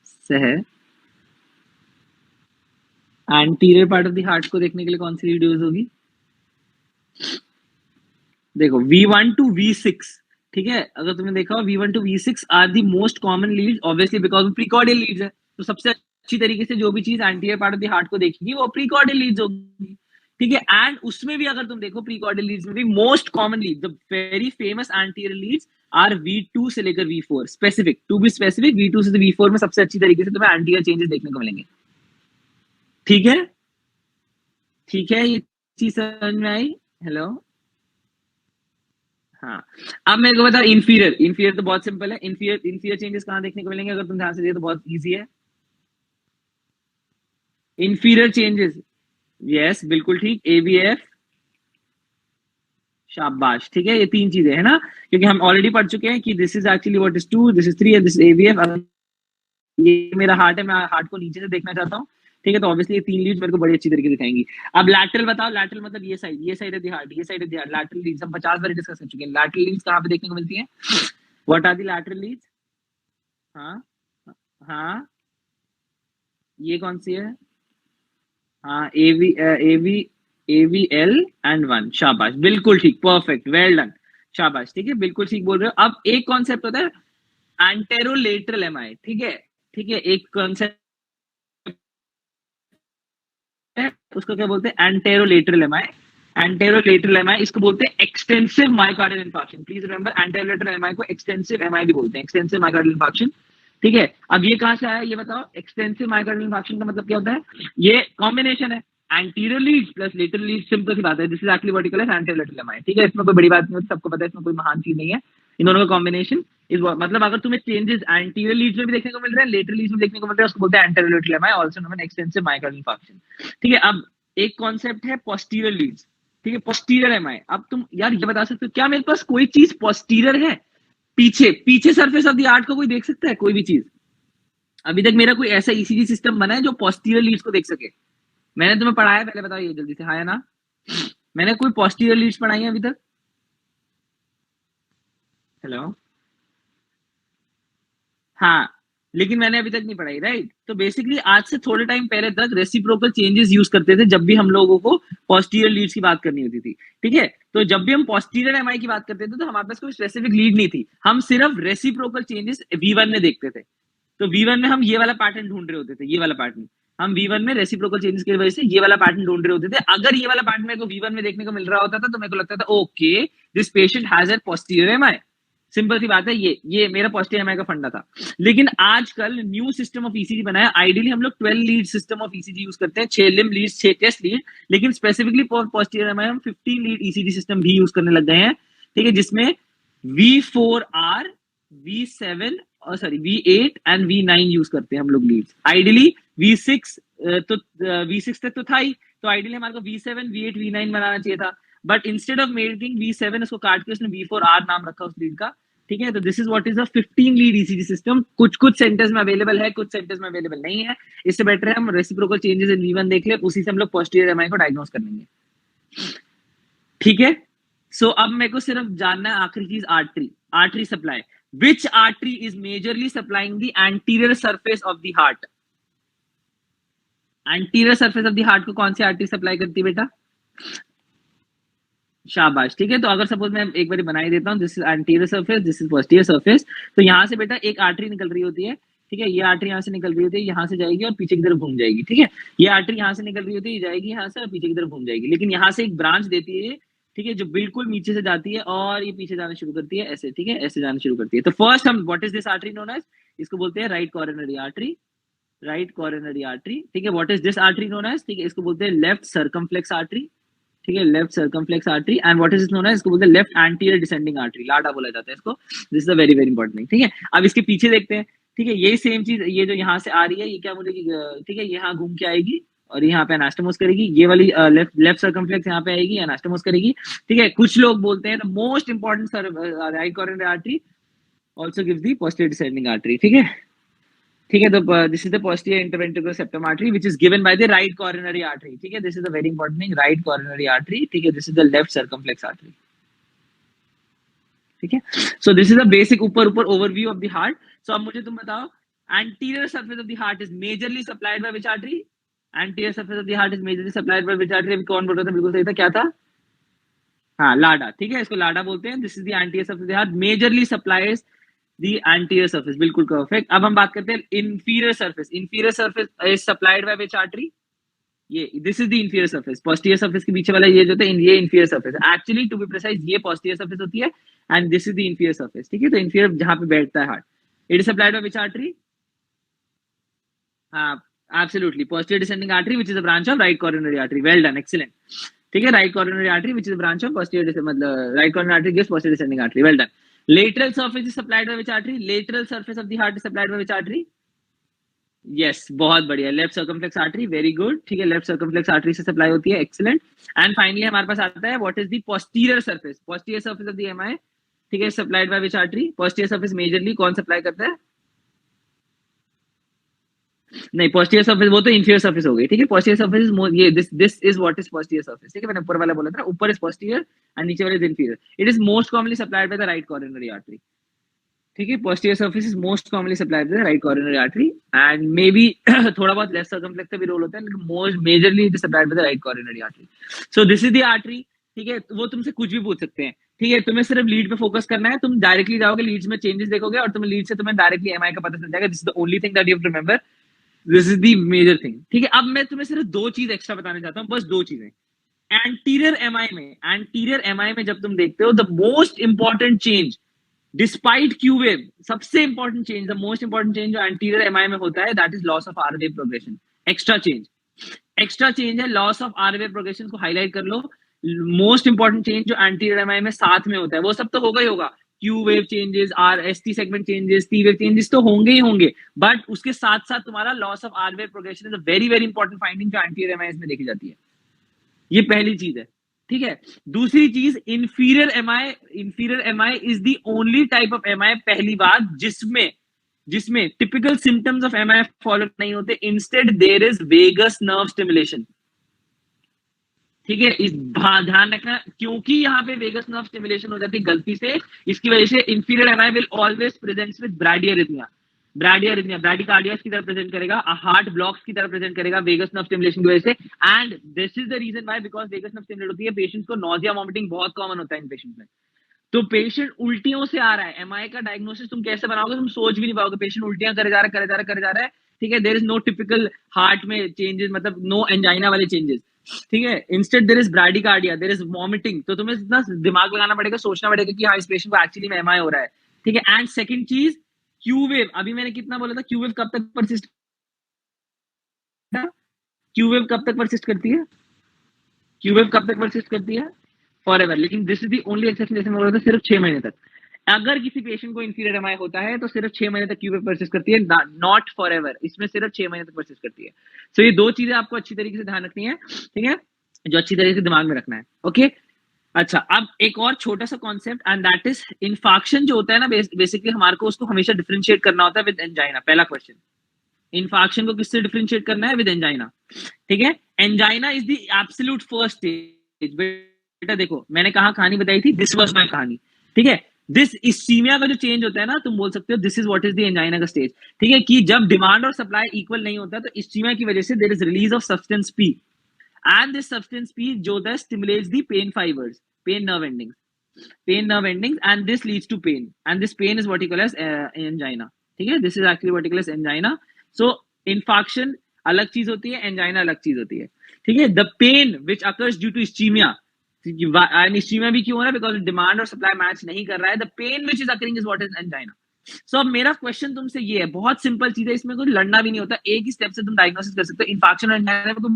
सह, anterior part of the heart को देखने के लिए कौन सी लीड यूज होगी, देखो V1 टू V6, ठीक है, अगर तुमने देखा हो V1 to V6 are the most common lead, obviously because precordial leads है, तो सबसे अच्छी तरीके से जो भी चीज anterior part of the heart को देखेगी वो प्रीकॉर्डियल लीड्स होगी, ठीक है। एंड उसमें भी अगर तुम देखो प्रीकॉर्डियल लीड्स में भी most common lead, the very famous anterior leads are V2 से लेकर V4, specific to be specific V2 से V4 में सबसे अच्छी तरीके से तुम्हें एंटीरियर चेंजेस देखने को मिलेंगे, ठीक है, ठीक है, ये चीज समझ में आई, हेलो, हाँ। अब मेरे को बताओ इंफीरियर, इंफीरियर तो बहुत सिंपल है, इंफीरियर इंफीरियर चेंजेस कहाँ देखने को मिलेंगे, अगर तुम ध्यान से देखो तो बहुत इजी है, इंफीरियर चेंजेस, यस बिल्कुल ठीक, एवीएफ, शाबाश, ठीक है, ये तीन चीजें है ना, क्योंकि हम ऑलरेडी पढ़ चुके हैं कि this is actually what is 2, this is 3 and this is aVF, ये मेरा हार्ट है, मैं हार्ट को नीचे से देखना चाहता हूँ, ठीक है, तो ऑब्वियसली ये तीन लीड्स मेरे को बड़ी अच्छी तरीके दिखाएंगी। अब लैटरल बताओ, लैटरल मतलब ये साइड है द हार्ट, ये साइड है द हार्ट, लैटरल लीड्स हम 50 बार डिस्कस कर चुके हैं, लैटरल लीड्स कहाँ पे देखने को मिलती है, what are the lateral leads, हाँ हाँ ये कौन सी है? हाँ, AVL एंड वन, शाबाश, बिल्कुल ठीक, परफेक्ट, वेल डन, शाबाश, ठीक है, बिल्कुल ठीक बोल रहे हो। अब एक कॉन्सेप्ट होता है एंटेरोलेटरल एमआई, ठीक है, ठीक है, एक कॉन्सेप्ट है, उसको क्या बोलते हैं? Anterolateral MI. एंटेरोलेटरल एमआई इसको बोलते हैं extensive myocardial infarction. Please remember, anterolateral MI को एक्सटेंसिव एमआई भी बोलते हैं, एक्सटेंसिव मायोकार्डियल इंफार्क्शन, ठीक है। अब ये कहां से आया ये बताओ? एक्सटेंसिव मायोकार्डियल इंफार्क्शन का मतलब क्या होता है? ये कॉम्बिनेशन है anterior lead plus lateral lead, simple सी बात है, this is actually what you call as anterolateral MI, ठीक है, इसमें कोई बड़ी बात नहीं होती, सबको पता है, इसमें कोई महान चीज नहीं है, इन दोनों का कॉम्बिनेशन इज मतलब अगर तुम्हें चेंजेस एंटीरियर लीड्स में भी देखने को मिल रहे हैं, लेटरल लीड्स में देखने को मिल रहे हैं, उसको बोलते हैं anterolateral MI, also known as extensive myocardial infarction, ठीक है। अब एक कॉन्सेप्ट है पोस्टीरियर लीड्स, ठीक है, पोस्टीरियर एमआई। अब तुम यार ये बता सकते हो क्या मेरे पास कोई चीज पोस्टीरियर है? पीछे पीछे सरफेस ऑफ द आर्ट को कोई देख सकता है? कोई भी चीज अभी तक मेरा कोई ऐसा ईसीजी सिस्टम बना है जो पोस्टीरियर लीड्स को देख सके? मैंने तुम्हें पढ़ाया, पहले बताओ ये जल्दी से, हाँ या ना? मैंने कोई पोस्टीरियर लीड्स पढ़ाई है अभी तक? हेलो? हाँ, लेकिन मैंने अभी तक नहीं पढ़ाई, राइट? तो बेसिकली आज से थोड़े टाइम पहले तक रेसिप्रोकल चेंजेस यूज करते थे जब भी हम लोगों को पोस्टीरियर लीड्स की बात करनी होती थी, ठीक है। तो जब भी हम पोस्टीरियर एमआई की बात करते थे तो हमारे पास कोई स्पेसिफिक लीड नहीं थी, हम सिर्फ रेसिप्रोकल चेंजेस V1 में देखते थे। तो V1 में हम ये वाला पैटर्न ढूंढ रहे होते थे, ये वाला पैटर्न हम V1 में रेसिप्रोकल चेंजेस की वजह से ये वाला पैटर्न ढूंढ रहे होते थे। अगर ये वाला पैटर्न मेरे को V1 में देखने को मिल रहा होता था तो मेरे को लगता था okay, this patient has a posterior MI, simple सी बात है, ये मेरा पोस्टीरियर एमआई का फंडा था। लेकिन आजकल न्यू सिस्टम ऑफ ईसीजी बनाया, आइडियली हम लोग 12 lead system of ECG use करते हैं, 6 लिम्ब लीड, 6 टेस्ट लीड, लेकिन स्पेसिफिकली फॉर पोस्टीरियर एमआई हम 15 लीड ईसीजी सिस्टम भी यूज करने लग गए हैं, ठीक है, जिसमें V4R, V7 और sorry V8 and V9 use करते हैं हम लोग लीड्स। आइडियली V6 तो V6 तक तो था ही, तो आइडियली हमारे को V7, V8, V9 बनाना चाहिए था, but instead of making V7 उसको काट के उसने V4R नाम रखा उस लीड का, ठीक है। तो this is what is a 15 lead ECG system, कुछ कुछ सेंटर्स में अवेलेबल है, कुछ सेंटर्स में अवेलेबल नहीं है, इससे बेटर है हम रेसिप्रोकल चेंजेस इन V1 देख ले, उसी से हम लोग पोस्टीरियर एमआई को डायग्नोस कर लेंगे, ठीक है। सो अब मेरे को सिर्फ जानना है आखिरी चीज, artery, artery supply, which artery is majorly supplying the anterior surface of the heart? anterior surface of the heart को कौन सी आर्टरी सप्लाई करती है बेटा? शाबाश, ठीक है। तो अगर सपोज मैं एक बार बना ही देता हूँ, this is anterior surface, this is posterior surface, तो यहाँ से बेटा एक आर्टरी निकल रही होती है, ठीक है, ये आर्टरी यहाँ से निकल रही होती है, यहाँ से जाएगी और पीछे की तरफ घूम जाएगी, ठीक है, ये आर्टरी यहाँ से निकल रही होती है, ये जाएगी यहाँ से और पीछे की तरफ घूम जाएगी, लेकिन यहाँ से एक ब्रांच देती है, ठीक है, जो बिल्कुल नीचे से जाती है और ये पीछे जाना शुरू करती है, ऐसे, ठीक है, ऐसे जाना शुरू करती है। तो फर्स्ट हम what is this artery known as, इसको बोलते हैं right coronary artery, right coronary artery, ठीक है। What is this artery known as, ठीक है, इसको बोलते हैं लेफ्ट सर्कमफ्लेक्स आर्टरी, ठीक है, left circumflex artery, and what is known as, इसको बोलते हैं लेफ्ट एंटीरियर डिसेंडिंग आर्टरी, लाडा बोला जाता है इसको, this is a very very important thing, ठीक है। अब इसके पीछे देखते हैं, ठीक है, यही सेम चीज, ये जो यहाँ से आ रही है, ये क्या बोलेगी, ठीक है, यहाँ घूम के आएगी और यहाँ पे एनास्टोमोस करेगी, ये वाली लेफ्ट सर्कमफ्लेक्स यहाँ पे आएगी, एनास्टोमोस करेगी, ठीक है। कुछ लोग बोलते हैं the most important right coronary artery also gives the posterior descending artery, ठीक है, ठीक है। तो this is the posterior interventricular septum artery which is given by the right coronary artery, ठीक है, this is the very important thing, right coronary artery, ठीक है, this is the left circumflex artery, ठीक है। So this is the basic ऊपर ऊपर overview of the heart. सो अब मुझे तुम बताओ, anterior surface of the heart is majorly supplied by which artery? Anterior surface of the heart is majorly supplied by which artery? अभी कौन बोल रहा था? बिल्कुल सही था, क्या था? हाँ, लाडा, ठीक है, इसको लाडा बोलते हैं, this is the anterior surface of the heart, majorly supplies the anterior surface, बिल्कुल परफेक्ट। अब हम बात करते हैं inferior surface, inferior surface is supplied by which artery? ये this is the inferior surface, posterior surface के पीछे वाला ये जो होता है ये inferior surface, actually to be precise ये posterior surface होती है and this is the inferior surface, ठीक है। तो inferior जहाँ पे बैठता है heart, it is supplied by which artery? हाँ, absolutely, posterior descending artery which is a branch of right coronary artery, well done, excellent, ठीक है, right coronary artery which is a branch of posterior, मतलब right coronary artery gives posterior descending artery, well done। Lateral surface is supplied by which artery? Lateral surface of the heart is supplied by which artery? Yes, बहुत बढ़िया, left circumflex artery, very good, ठीक है, left circumflex artery से supply होती है, excellent. And finally हमारे पास आता है what is the posterior surface, posterior surface of the MI, ठीक है, supplied by which artery? Posterior surface majorly कौन सप्लाई करता है? नहीं, पोस्टीरियर सरफेस वो तो इंफीरियर सरफेस हो गई, ठीक है, पोस्टीरियर सरफेस इज ये this is what is posterior surface, ठीक है, मैंने ऊपर वाला बोला था, ऊपर इज पोस्टीरियर एंड नीचे वाला is inferior, it is most commonly supplied by the right coronary artery, ठीक है, posterior surface is most commonly supplied with the right coronary artery and maybe थोड़ा बहुत left circumflex का भी रोल होता है, लेकिन most majorly it is supplied with the right coronary artery. So this is the artery. ठीक है, वो तुमसे कुछ भी पूछ सकते हैं. ठीक है, तुम्हें सिर्फ लीड पे फोकस करना है, तुम डायरेक्टली जाओगे, लीड्स में चेंजेस देखोगे और तुम्हें लीड से तुम्हें डायरेक्टली एमआई का पता चल जाएगा. This is the only thing that you have to remember. This is the major thing. ठीक है, अब मैं तुम्हें सिर्फ दो चीज एक्स्ट्रा बताना चाहता हूँ, बस दो चीजें. एंटीरियर एमआई में जब तुम देखते हो, the most important change despite Q wave, सबसे important change, the most important change जो एंटीरियर एमआई में होता है, that is loss of R wave progression. Extra change है loss of R wave progression. को हाईलाइट कर लो. मोस्ट इंपॉर्टेंट चेंज जो एंटीरियर एमआई में साथ में होता है, वो सब तो होगा ही होगा. Q wave changes, R S T segment changes, T wave changes तो होंगे ही होंगे, बट उसके साथ साथ तुम्हारा loss of R wave progression is a very very important finding जो एंटीरियर एमआई में देखी जाती है. ये पहली चीज है. ठीक है, दूसरी चीज, inferior MI is the only type of MI, पहली बात, जिसमें typical symptoms of MI follow नहीं होते. Instead there is vagus nerve stimulation. ठीक है, इस ध्यान रखना, क्योंकि यहाँ पे वेगस नर्व स्टिमुलेशन हो जाती है गलती से, इसकी वजह से inferior MI will always present with bradyarrhythmia. Bradycardias की तरह प्रेजेंट करेगा, हार्ट ब्लॉक्स की तरह प्रेजेंट करेगा वेगस नर्व स्टिमुलेशन की वजह से. And this is the reason why, because vagus nerve stimulate होती है, पेशेंट्स को नॉजिया वॉमिटिंग बहुत कॉमन होता है इन पेशेंट्स में. तो पेशेंट उल्टियों से आ रहा है, एमआई का डायग्नोसिस तुम कैसे बनाओगे, तुम सोच भी नहीं पाओगे. पेशेंट उल्टियां करे जा रहा है. ठीक है, there is no typical heart में चेंजेस, मतलब नो एंजाइना वाले चेंजेस. ठीक है, instead there is bradycardia, there is vomiting. तो तुम्हें इतना दिमाग लगाना पड़ेगा, सोचना पड़ेगा कि हाँ, इस पेशेंट को एक्चुअली में एमआई हो रहा है. ठीक है, एंड सेकंड चीज, क्यू वेव. अभी मैंने कितना बोला था, क्यू वेव कब तक परसिस्ट करती है? क्यू वेव कब तक परसिस्ट करती है? Forever. लेकिन this is the only exception, जैसे मैं बोल रहा था, सिर्फ 6 महीने तक. अगर किसी पेशेंट को इंफीरियर एमआई होता है तो सिर्फ 6 महीने तक क्यू वेव परसिस्ट करती है, नॉट फॉर एवर. इसमें सिर्फ 6 महीने तक परसिस्ट करती है. सो ये दो चीजें आपको अच्छी तरीके से ध्यान रखनी है. ठीक है, जो अच्छी तरीके से दिमाग में रखना है. ओके, अच्छा, अब एक और छोटा सा concept, and that is infarction जो होता है ना, बेसिकली हमारे को उसको हमेशा डिफरेंशिएट करना होता है विद एंजाइना. पहला क्वेश्चन, इन्फाक्शन को किससे डिफरेंशिएट करना है? With angina. ठीक है, angina is the absolute first stage. बेटा देखो, मैंने कहा कहानी बताई थी, दिस वाज माय कहानी. ठीक है, दिस इस्कीमिया का जो चेंज होता है ना, तुम बोल सकते हो this is what is the angina का स्टेज. ठीक है, कि जब डिमांड और सप्लाई इक्वल नहीं होता, तो इस्कीमिया की वजह से there is release of substance P, and this substance P जो होता है stimulates the pain fibers, pain nerve endings, and this leads to pain, and this pain is what you call as angina. ठीक है, this is actually what you call as angina. So infarction अलग चीज होती है, angina अलग चीज होती है. ठीक है, the pain which occurs due to ischemia, and ischemia भी क्यों हो रहा है? Because demand और supply मैच नहीं कर रहा है. The pain which is occurring is what is angina. So अब मेरा क्वेश्चन तुमसे ये है, बहुत सिंपल चीज है, इसमें कोई लड़ना भी नहीं होता, एक ही स्टेप से तुम डायग्नोसिस कर सकते हो. इन्फाक्शन और एंजाइना में कोई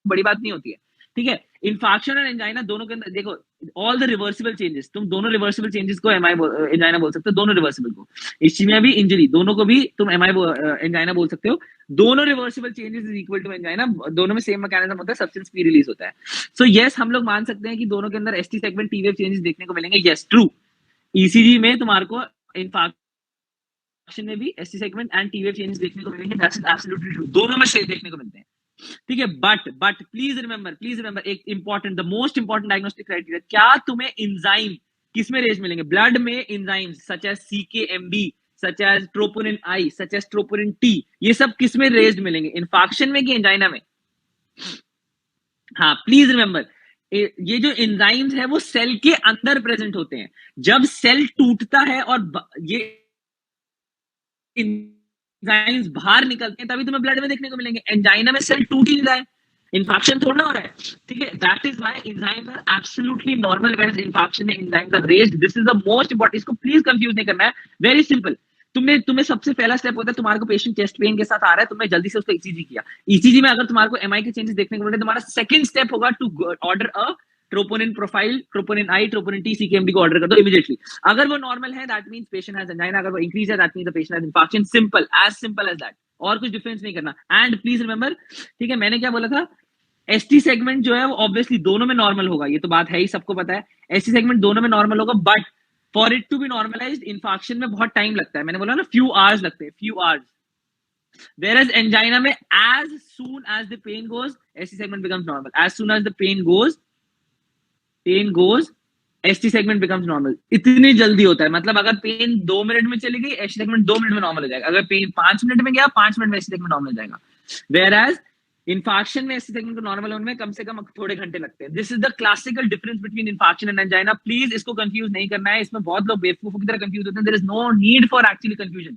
बड़ी बात नहीं होती है. ठीक है, इन्फाक्शन और एंजाइना दोनों के अंदर देखो, ऑल द रिवर्सिबल चेंजेस, तुम दोनों रिवर्सिबल चेंजेस को एंजाइना बोल सकते हो. दोनों रिवर्सिबल को, इस्कीमिया भी, इंजरी, दोनों को भी तुम एंजाइना बोल सकते हो. दोनों reversible changes is equal to angina. दोनों में सेम मैकेनिज्म होता है, सब्सटेंस पी रिलीज होता है. सो यस, हम लोग मान सकते हैं कि दोनों के अंदर ST segment T wave changes देखने को मिलेंगे. Yes, true. ईसीजी में तुम्हारे को इन्फाक्शन में भी ST segment and T wave changes देखने को मिलेंगे. दैट्स एब्सोल्युटली ट्रू, दोनों में शेयर देखने को मिलते हैं. ठीक है, बट प्लीज रिमेंबर एक important, the most important diagnostic criteria, क्या तुम्हें एंजाइम किस में रेज मिलेंगे? ब्लड में enzymes such as CKMB, such as troponin I, such as troponin T, ये सब किस में रेज्ड मिलेंगे? इन्फाक्शन में कि एंजाइना में? हाँ, प्लीज रिमेंबर, ये जो एंजाइम्स है वो सेल के अंदर प्रेजेंट होते हैं. जब सेल टूटता है और ये एंजाइम्स बाहर निकलते हैं, तभी तुम्हें ब्लड में देखने को मिलेंगे. एंजाइना में सेल टूट ही नहीं रहा है, इन्फेक्शन थोड़ा हो रहा है. ठीक है, that is why enzymes are absolutely normal when infection enzymes are raised. This is the most important. इसको प्लीज कंफ्यूज नहीं करना है, वेरी सिंपल. तुम्हें सबसे पहला स्टेप होता है, तुम्हारे को पेशेंट चेस्ट पेन के साथ आ रहा है, तुमने जल्दी से उसको ईसीजी किया. ईसीजी में अगर तुम्हारे को एमआई के चेंजेस देखने को मिले, तुम्हारा सेकंड स्टेप होगा to order a troponin profile, troponin I, troponin T, CKMB को ऑर्डर कर दो इमीडिएटली. अगर वो नॉर्मल है, that means patient has angina. अगर वो इंक्रीज है, that means the patient has infection. Simple as that, और कुछ डिफरेंस नहीं करना. एंड प्लीज रिमेंबर, ठीक है, मैंने क्या बोला था, एसटी सेगमेंट जो है वो ऑब्वियसली दोनों में नॉर्मल होगा, ये तो बात है ही, सबको पता है. एसटी सेगमेंट दोनों में नॉर्मल होगा, but for it to be normalised, infection में बहुत टाइम लगता है. मैंने बोला ना, फ्यू आवर्स लगते हैं, फ्यू आवर्स. Whereas angina में as soon as the pain goes, ST segment becomes normal. As soon as the pain goes, ST segment becomes normal. इतनी जल्दी होता है, मतलब अगर पेन 2 मिनट में चली गई, एसटी सेगमेंट 2 मिनट में नॉर्मल हो जाएगा। अगर पेन 5 मिनट में गया, 5 मिनट में एसटी सेगमेंट नॉर्मल हो जाएगा। वेयर इंफाक्शन में एसटी सेगमेंट को नॉर्मल होने में कम से कम थोड़े घंटे लगते हैं। This is the classical difference between infarction and angina. Please इसको कंफ्यूज नहीं करना है, इसमें बहुत लोग बेवकूफों की तरह कंफ्यूज होते हैं। There is no need for actually confusion.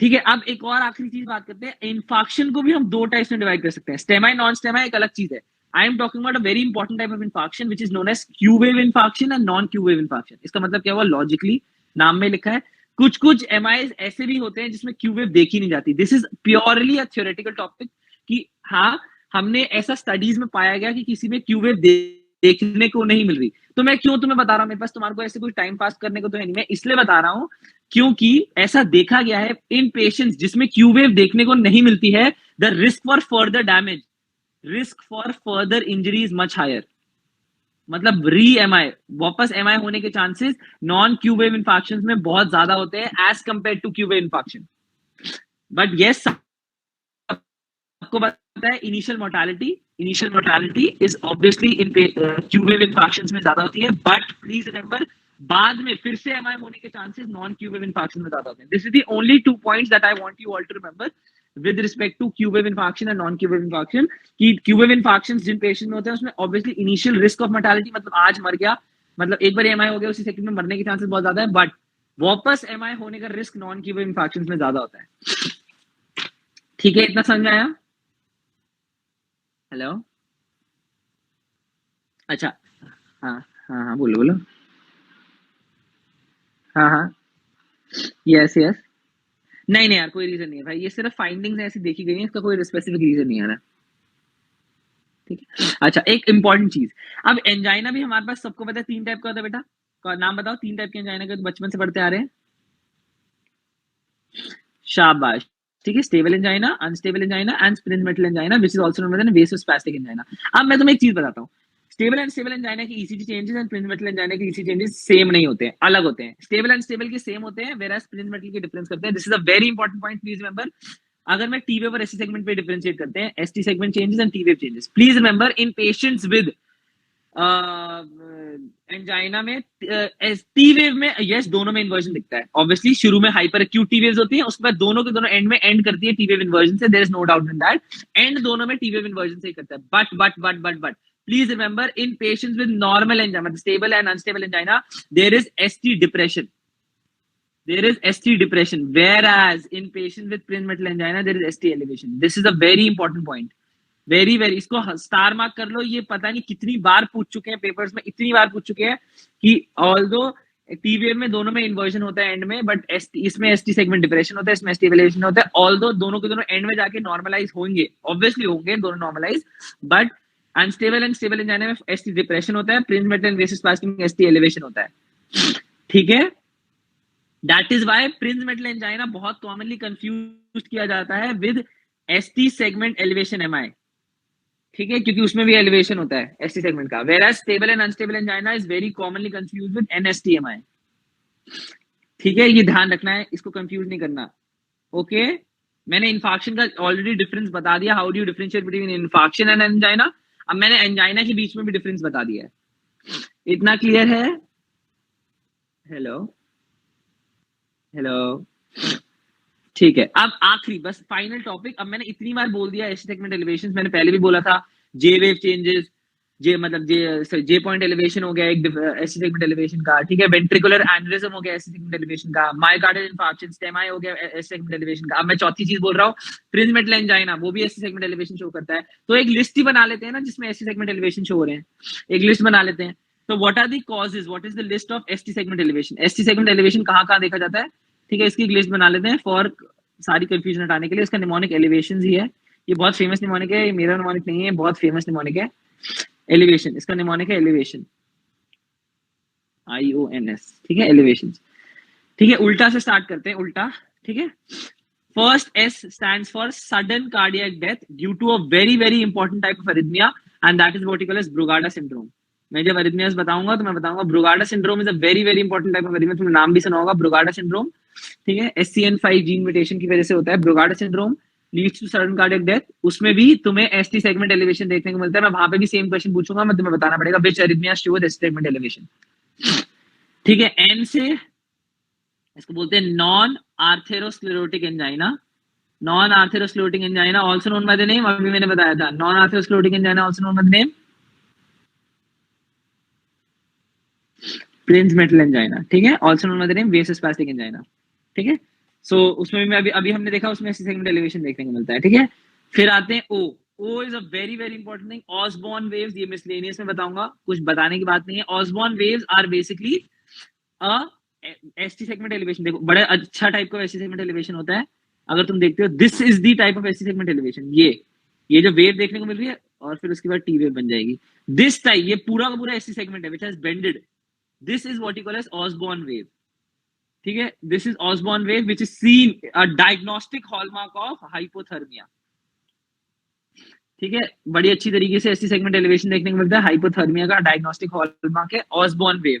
ठीक है, अब एक और आखिरी चीज बात करते हैं। इंफाक्शन को भी हम 2 टाइप्स में डिवाइड कर सकते हैं, स्टेमा नॉन स्टेमा एक अलग चीज है। I am talking about a very important type of infarction which is known as Q wave infarction and non Q wave infarction. इसका मतलब क्या हुआ, लॉजिकली नाम में लिखा है। कुछ कुछ एमआई ऐसे भी होते हैं जिसमें क्यू वेव देखी नहीं जाती। This is purely a theoretical topic कि हाँ, हमने ऐसा स्टडीज में पाया गया कि किसी में क्यू वेव देखने को नहीं मिल रही। तो मैं क्यों तुम्हें बता रहा हूं, मेरे पास तुम्हारे को ऐसे कोई टाइम पास करने को तो है नहीं, मैं इसलिए बता रहा हूं क्योंकि ऐसा देखा गया है इन पेशेंट्स जिसमें क्यू वेव देखने को नहीं मिलती है, the risk for further damage, risk for further injury is much higher. मतलब री एमआई, वापस एमआई होने के chances non Q wave infarction में बहुत ज्यादा होते हैं as compare to Q wave infarction. But yes, आपको पता है initial mortality is obviously in Q wave infarctions में ज्यादा होती है। बट प्लीज रिमेंबर, बाद में फिर से एमआई होने के chances non Q wave infarction में ज्यादा होते हैं। This is the only 2 points that I want you all to remember with respect to Q wave infarction and non Q wave infarction. कि क्यू वेव इंफाक्शन जिन patient में होते हैं उसमें obviously initial risk of mortality, मतलब आज मर गया, मतलब एक बार एमआई हो गया उसी सेकंड में मरने के चांसेस बहुत ज्यादा है। बट वापस एमआई होने का risk non Q wave infarction में ज्यादा होता है। ठीक है, इतना समझ में आया? हेलो, अच्छा, हाँ हाँ हाँ, बोलो बोलो। हाँ हाँ, यस यस। नहीं नहीं यार, कोई रीजन नहीं है भाई, ये सिर्फ फाइंडिंग्स ऐसी देखी गई है, इसका कोई स्पेसिफिक रीजन नहीं आ रहा। ठीक है, अच्छा, एक इंपॉर्टेंट चीज। अब एंजाइना भी हमारे पास सबको पता है 3 टाइप का होता है बेटा। नाम बताओ 3 टाइप के एंजाइना के, तो बचपन से पढ़ते आ रहे हैं। शाबाश, ठीक है, stable angina, unstable angina and Prinzmetal angina which is also known as vasospastic angina. अब मैं तुम्हें एक चीज बताता हूँ, स्टेबल एंड स्टेबल एंजाइना की ECG changes and Prinzmetal angina की ईसीजी चेंजेस सेम नहीं होते हैं, अलग होते हैं। स्टेबल एंड स्टेबल के सेम होते हैं, वेयर स्प्रिंज मेटल के डिफरेंस करते हैं। This is a very important point, please remember. अगर मैं टी वेव और एसटी सेगमेंट पे डिफरेंशिएट करते हैं, ST segment changes and T wave changes, please remember in patients with angina में टी वेव में यस दोनों में इन्वर्जन दिखता है। ऑब्वियसली शुरू में हाइपर एक्यूट टी वेव्स होती हैं, उसके बाद दोनों के दोनों एंड में एंड करती है टी वेव इन्वर्जन से। There is no doubt in that, and दोनों में टी वेव इन्वर्जन से ही करता है। But please remember in patients with normal angina, stable and unstable angina, there is ST depression, there is ST depression, whereas in patients with Prince metal angina there is ST elevation. This is a very important point, very very, इसको star mark कर लो। ये पता नहीं कितनी बार पूछ चुके हैं papers में, इतनी बार पूछ चुके हैं कि ऑल्दो टीवीएम में दोनों में इन्वर्जन होता है एंड में, बट इसमें एसटी सेगमेंट डिप्रेशन होता है, इसमें एसटी एलिवेशन होता है। ऑल्दो दोनों के दोनों एंड में जाके नॉर्मलाइज होंगे, ऑब्वियसली होंगे दोनों normalise, but unstable and stable angina में एसटी डिप्रेशन होता है, प्रिंस मेटल एंड वेसोस्पैस्टिक में एसटी एलिवेशन होता है। ठीक है, that is why Prinzmetal angina बहुत कॉमनली कंफ्यूज किया जाता है with ST segment elevation MI. ठीक है, क्योंकि उसमें भी एलिवेशन होता है एसटी सेगमेंट का, whereas stable and unstable angina is very commonly confuse with NSTEMI. ठीक है, ये ध्यान रखना है, इसको कंफ्यूज नहीं करना। ओके, मैंने इन्फाक्शन का ऑलरेडी डिफरेंस बता दिया, how do you differentiate between infarction and angina. अब मैंने एंजाइना के बीच में भी डिफरेंस बता दिया है, इतना क्लियर है? हेलो हेलो, ठीक है, अब आखिरी बस फाइनल टॉपिक। अब मैंने इतनी बार बोल दिया एसटी सेगमेंट एलिवेशन, मैंने पहले भी बोला था जे वेव चेंजेस, जे मतलब जे पॉइंट एलिवेशन हो गया एक एसटी सेगमेंट एलिवेशन का, ठीक है, वेंट्रिकुलर एन्युरिज्म हो गया एसटी सेगमेंट एलिवेशन का, मायोकार्डियल इंफार्क्शन स्टेमाई हो गया एसटी सेगमेंट एलिवेशन का। अब मैं चौथी चीज बोल रहा हूँ, प्रिंस मेटल एंजाइना, वो भी एसटी सेगमेंट एलिवेशन शो करता है। तो एक लिस्ट ही बना लेते हैं ना जिसमें एसटी सेगमेंट एलिवेशन शो हो रहे हैं, एक लिस्ट बना लेते हैं। तो what are the causes, what is the list of ST segment elevation? ST segment elevation कहाँ देखा जाता है? ठीक है, इसकी एक लिस्ट बना लेते हैं फॉर सारी कंफ्यूजन हटाने के लिए। इसका निमोनिक एलिवेशन ही है, ये बहुत फेमस निमोनिक है, ये मेरा निमोनिक नहीं है, बहुत फेमस निमोनिक है। एलिवेशन, इसका निमोनिक है एलिवेशन, IONS, ठीक है, एलिवेशन। ठीक है, उल्टा से स्टार्ट करते हैं, उल्टा। ठीक है, first S stands for sudden cardiac death due to a very very important type of arrhythmia and that is what you call as Brugada syndrome. मैं जब arrhythmias बताऊंगा तो मैं बताऊंगा Brugada syndrome is a very very important type of arrhythmia, तुमने नाम भी सुना होगा Brugada syndrome। ठीक है, SCN5 जीन म्यूटेशन की वजह से होता है Brugada syndrome। Leads to sudden cardiac death, उसमें भी तुम्हें एसटी सेगमेंट एलिवेशन देखने को मिलता है। मैं वहां पे भी सेम क्वेश्चन पूछूंगा, मैं तुम्हें बताना पड़ेगा which arrhythmia show with ST segment elevation. ठीक है, एन से इसको बोलते हैं non atherosclerotic angina. Non atherosclerotic angina also known by the name, अभी मैंने बताया था, non atherosclerotic angina also known by the name Prinzmetal angina. ठीक है, also known by the name vasospastic angina. ठीक है, सो उसमें भी मैं अभी अभी हमने देखा, उसमें सेगमेंट एलिवेशन देखने को मिलता है। ठीक है, फिर आते हैं O. O is a very very important thing. Osborn waves, ये मिसलेनियस में बताऊंगा, कुछ बताने की बात नहीं है। Osborn waves are basically a ST segment elevation. देखो बड़ा अच्छा टाइप का एसटी सेगमेंट एलिवेशन होता है, अगर तुम देखते हो this is the type of ST segment elevation. ये जो वेव देखने को मिल रही है और फिर उसके बाद टी वेव बन जाएगी। दिस टाइप, ये पूरा का पूरा एसटी सेगमेंट है which has bended, this is what you call as Osborn wave. ठीक है, this is Osborn wave which is seen a diagnostic hallmark of hypothermia. ठीक है, बड़ी अच्छी तरीके से एसटी सेगमेंट एलिवेशन देखने को मिलता है, हाइपोथर्मिया का डायग्नोस्टिक हॉलमार्क है Osborn wave.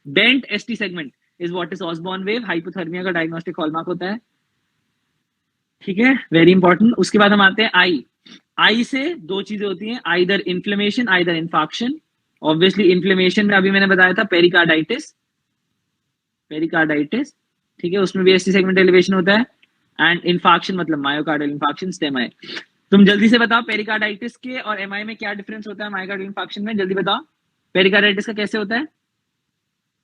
Bent ST segment is what is Osborn wave, hypothermia का डायग्नोस्टिक हॉलमार्क होता है। ठीक है, वेरी इंपॉर्टेंट। उसके बाद हम आते हैं आई। आई से दो चीजें होती हैं, either inflammation either infarction. Obviously inflammation में अभी मैंने बताया था पेरिकार्डाइटिस, पेरिकार्डाइटिस। ठीक है, उसमें भी एसटी सेगमेंट एलिवेशन होता है। एंड इन्फाक्शन मतलब मायोकार्डियल इन्फाक्शन, स्टेम आई। तुम जल्दी से बताओ पेरिकार्डाइटिस के और एमआई में क्या डिफरेंस होता है मायोकार्डियल इन्फाक्शन में, जल्दी बताओ। पेरिकार्डाइटिस का कैसे होता है?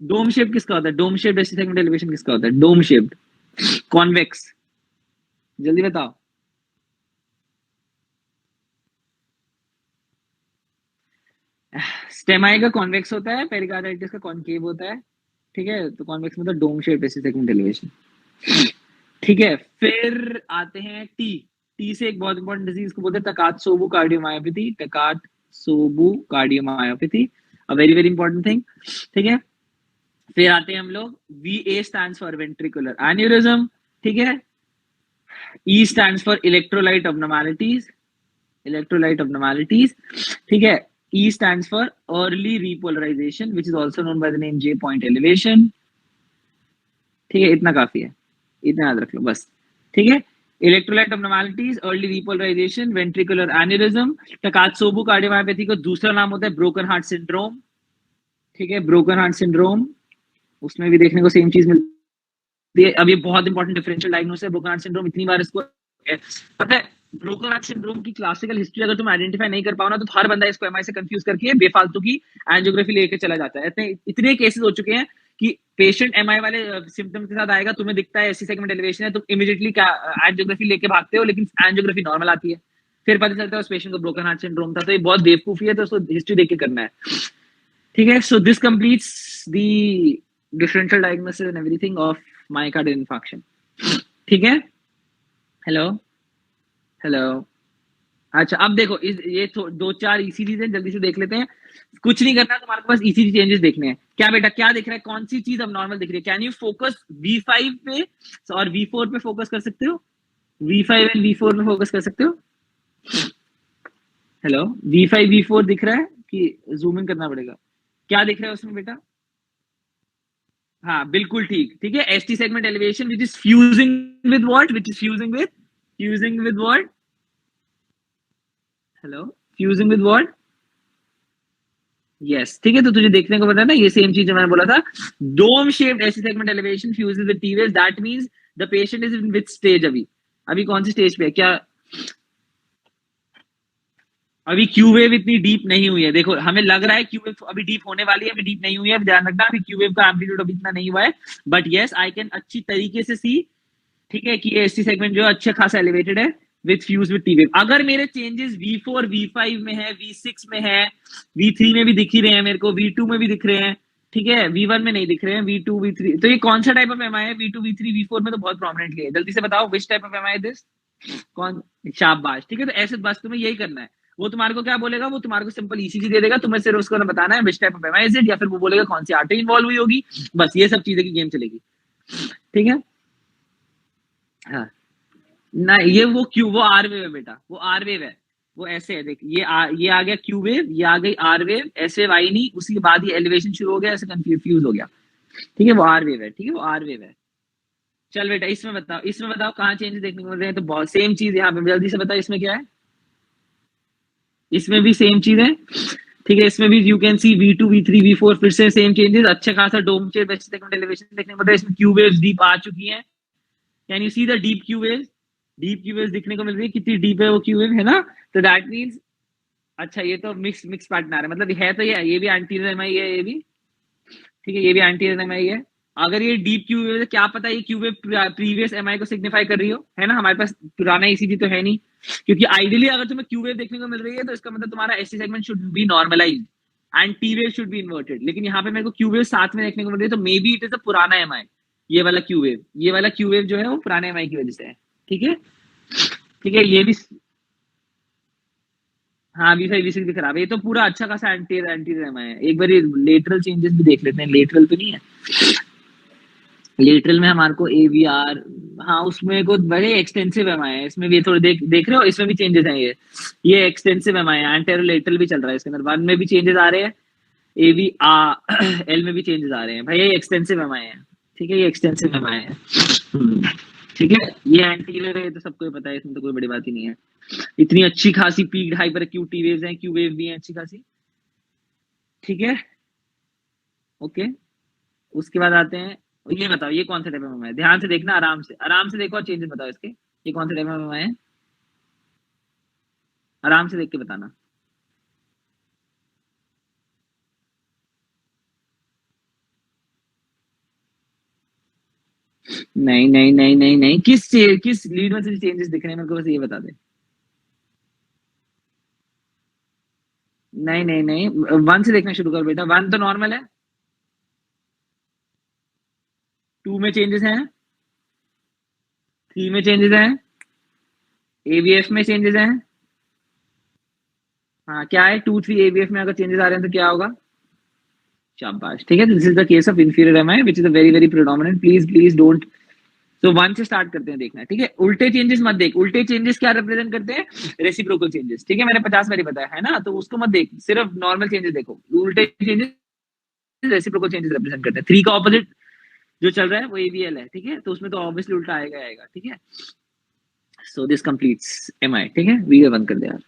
डोम शेप किसका होता है? Dome shape ST segment elevation किसका होता है? डोम शेप्ड, कॉन्वेक्स, जल्दी बताओ। स्टेमाई का कॉन्वेक्स होता है, पेरिकार्डाइटिस का कॉनकेव होता है। ठीक है, तो कॉन्वेक्स मतलब dome shape ST segment elevation. ठीक है, फिर आते हैं टी। टी से एक बहुत इंपॉर्टेंट डिजीज को बोलते हैं Takotsubo cardiomyopathy, Takotsubo cardiomyopathy, a very very important thing. ठीक है, फिर आते हैं हम लोग, V A stands for ventricular aneurysm. ठीक है, E stands for electrolyte abnormalities, electrolyte abnormalities। ठीक है, E stands for early repolarization which is also known by the name J point elevation। ठीक है, इतना काफी है, इतना याद रख लो बस। ठीक है, electrolyte abnormalities, early repolarization, ventricular aneurysm. Takotsubo cardiomyopathy का दूसरा नाम होता है ब्रोकन हार्ट सिंड्रोम। ठीक है, ब्रोकन हार्ट सिंड्रोम, उसमें भी देखने को सेम चीज मिलती है। अब ये बहुत इंपॉर्टेंट डिफरेंशियल डायग्नोसिस है ब्रोकन हार्ट सिंड्रोम, इतनी बार इसको पता है। ब्रोकन हार्ट सिंड्रोम की क्लासिकल हिस्ट्री अगर तुम आइडेंटिफाई नहीं कर पाओ ना, तो हर बंदा इसको एमआई से कंफ्यूज करके बेफालतू की एंजियोग्राफी लेके चला जाता है। इतने केसेस हो चुके हैं कि पेशेंट एमआई वाले सिम्टम के साथ आएगा, तुम्हें दिखता है एसटी सेगमेंट एलिवेशन है, तुम इमीडिएटली क्या एंजियोग्राफी लेके भागते हो, लेकिन एंजियोग्राफी नॉर्मल आती है, फिर पता चलता है उस पेशेंट को ब्रोकन हार्ट सिंड्रोम था। तो ये बहुत बेवकूफी है, तो उसको हिस्ट्री देख के करना है। ठीक है, so this completes the differential diagnosis and everything of myocardial infarction. ठीक है, हेलो हेलो। अच्छा, अब देखो ये दो चार ईसीजी हैं, जल्दी से देख लेते हैं। कुछ नहीं करना, तुम्हारे पास ईसीजी चेंजेस देखने हैं। क्या बेटा, क्या दिख रहा है, कौन सी चीज अब नॉर्मल दिख रही है? कैन यू फोकस V5 पे और V4 पे फोकस कर सकते हो? V5 एंड V4 पे फोकस कर सकते हो? हेलो, V5 V4 दिख रहा है कि जूम इन करना पड़ेगा? क्या दिख रहा है उसमें बेटा? हाँ बिल्कुल ठीक। ठीक है, ST segment elevation which is fusing with what, which is fusing with what? Hello, fusing with what? Yes, ठीक है, तो तुझे देखने को पता है ना, ये सेम चीज जो मैंने बोला था, dome shaped ST segment elevation fuses with T waves, that means the patient is in which stage? अभी अभी कौन सी स्टेज पे है? क्या अभी क्यू वेव इतनी डीप नहीं हुई है? देखो हमें लग रहा है क्यू वेव अभी डीप होने वाली है, अभी डीप नहीं हुई है, ध्यान रखना, अभी क्यू वेव का एम्पलीट्यूड अभी इतना नहीं हुआ है। बट यस, आई कैन अच्छी तरीके से सी, ठीक है, कि ये एसटी सेगमेंट जो अच्छा खासा एलिवेटेड है with fuse with T wave. अगर मेरे चेंजेस V4 V5 में है, V6 में है, V3 में भी दिख ही रहे हैं मेरे को, V2 में भी दिख रहे हैं, ठीक है, V1 में नहीं दिख रहे हैं, V2 V3, तो ये कौन सा टाइप ऑफ एमआई है? V2 V3 V4 में तो बहुत प्रोमिनेंटली है। जल्दी से बताओ which type of MI this? कौन? शाबाश, ठीक है, तो ऐसे बस तुम्हें यही करना है। वो तुम्हारे को क्या बोलेगा? वो तुम्हारे को सिंपल ईसीजी दे देगा, तुम्हें सिर्फ उसको बताना है which type of MI is it, या फिर वो बोलेगा कौन सी आर्टरी इन्वॉल्व हुई होगी। बस ये सब चीजें की गेम चलेगी। ठीक है, हाँ ना, ये वो क्यू, वो आर वेव है बेटा, वो आर वेव है। वो ऐसे है, देख, ये आ गया क्यू वेव, ये आ गई आर वेव, एस वेव आई नहीं, उसके बाद ये एलिवेशन शुरू हो गया, ऐसे कंफ्यूज हो गया। ठीक है, वो आर वेव है, ठीक है, वो आर वेव है। चल बेटा इसमें बताओ कहाँ चेंजेस देखने को मिल रहे हैं। तो बहुत सेम चीज यहाँ पे, जल्दी से बताओ इसमें क्या है। इसमें भी सेम चीज है, ठीक है। इसमें भी you can C V2 V3 V4 फिर से सेम चेंजेस, अच्छा खासा डोम चेयर बेस्ट सेगमेंट एलिवेशन देखने को मिलता है। इसमें क्यू वेव्स डीप आ चुकी हैं। Can you see the deep Q waves, deep Q waves दिखने को मिल रही है, कितनी डीप है वो क्यू वेव, है ना। तो दैट मीन्स, अच्छा ये तो मिक्स पैटर्न आ रहा है, मतलब है तो ये भी एंटीरियर एमआई है ये भी, ठीक है, ये भी एंटीरियर एमआई है। अगर ये डीप क्यू वेव है, क्या पता ये क्यू वेव प्रीवियस एमआई को सिग्निफाई कर रही हो, है ना। हमारे पास पुराना ईसीजी तो है नहीं, क्योंकि आइडियली अगर तुम्हें क्यू वेव देखने को मिल रही है तो इसका मतलब तुम्हारा ST segment should be normalised and T wave should be inverted. लेकिन यहाँ पे मेरे को क्यू वेव साथ में देखने को मिल रही है, तो may be it is a पुराना एमआई। ये वाला क्यू वेव, ये वाला क्यू वेव जो है वो पुराने एमआई की वजह से है, ठीक है। ठीक है, ये भी, हाँ V5 V6 भी खराब है। ये तो पूरा अच्छा खासा एंटीरियर एमआई है। एक बार ये लेटरल चेंजेस भी देख लेते हैं, लेटरल तो नहीं है। लेटरल में हमारे को एवीआर, हाँ उसमें को बड़े एक्सटेंसिव एमआई है। इसमें भी थोड़े देख रहे हो, इसमें भी चेंजेस हैं। ये एक्सटेंसिव एमआई है, एंटेरो लेटरल भी चल रहा है इसके अंदर, वन में भी चेंजेस आ रहे हैं, एवीआर एल में भी चेंजेस आ रहे हैं। भाई ये एक्सटेंसिव एमआई है, ठीक है, ये एक्सटेंसिव एमआई है। ठीक है, ये एंटीरियर है, तो सबको ही पता है, इसमें तो कोई बड़ी बात ही नहीं है। इतनी अच्छी खासी peaked hyper acute T waves हैं, क्यू वेव भी है अच्छी खासी, ठीक है। ओके, उसके बाद आते हैं, ये बताओ ये कौन सा टाइप में है, ध्यान से देखना, आराम से देखो और चेंजेस बताओ इसके। ये कौन सा टाइप में है, आराम से देख के बताना। नहीं नहीं नहीं नहीं नहीं, किस लीड में से चेंजेस दिख रहे हैं मेरे को, बस ये बता दे। नहीं नहीं नहीं, वन से देखना शुरू कर बेटा, वन तो नॉर्मल है, टू में चेंजेस हैं, थ्री में चेंजेस हैं, एवीएफ में चेंजेस हैं। हाँ क्या है, 2 3 एवीएफ में अगर चेंजेस आ रहे हैं तो क्या होगा। शाबाश, ठीक है, this is the case of inferior MI which is a very very predominant. Please please don't, तो वन से स्टार्ट करते हैं देखना, ठीक है। उल्टे चेंजेस मत देख, उल्टे चेंजेस क्या रिप्रेजेंट करते हैं, रेसिप्रोकल चेंजेस, ठीक है। मैंने 50 बारी बताया है ना, तो उसको मत देख, सिर्फ नॉर्मल चेंजेस देखो। उल्टे चेंजेस रेसिप्रोकल चेंजेस रिप्रेजेंट करते हैं। थ्री का ऑपोजिट जो चल रहा है वो एवीएल है, ठीक है, तो उसमें तो ऑब्वियसली उल्टा आएगा, ठीक है। सो दिस कंप्लीट्स एमआई, ठीक है। वीडियो बंद कर दे यार।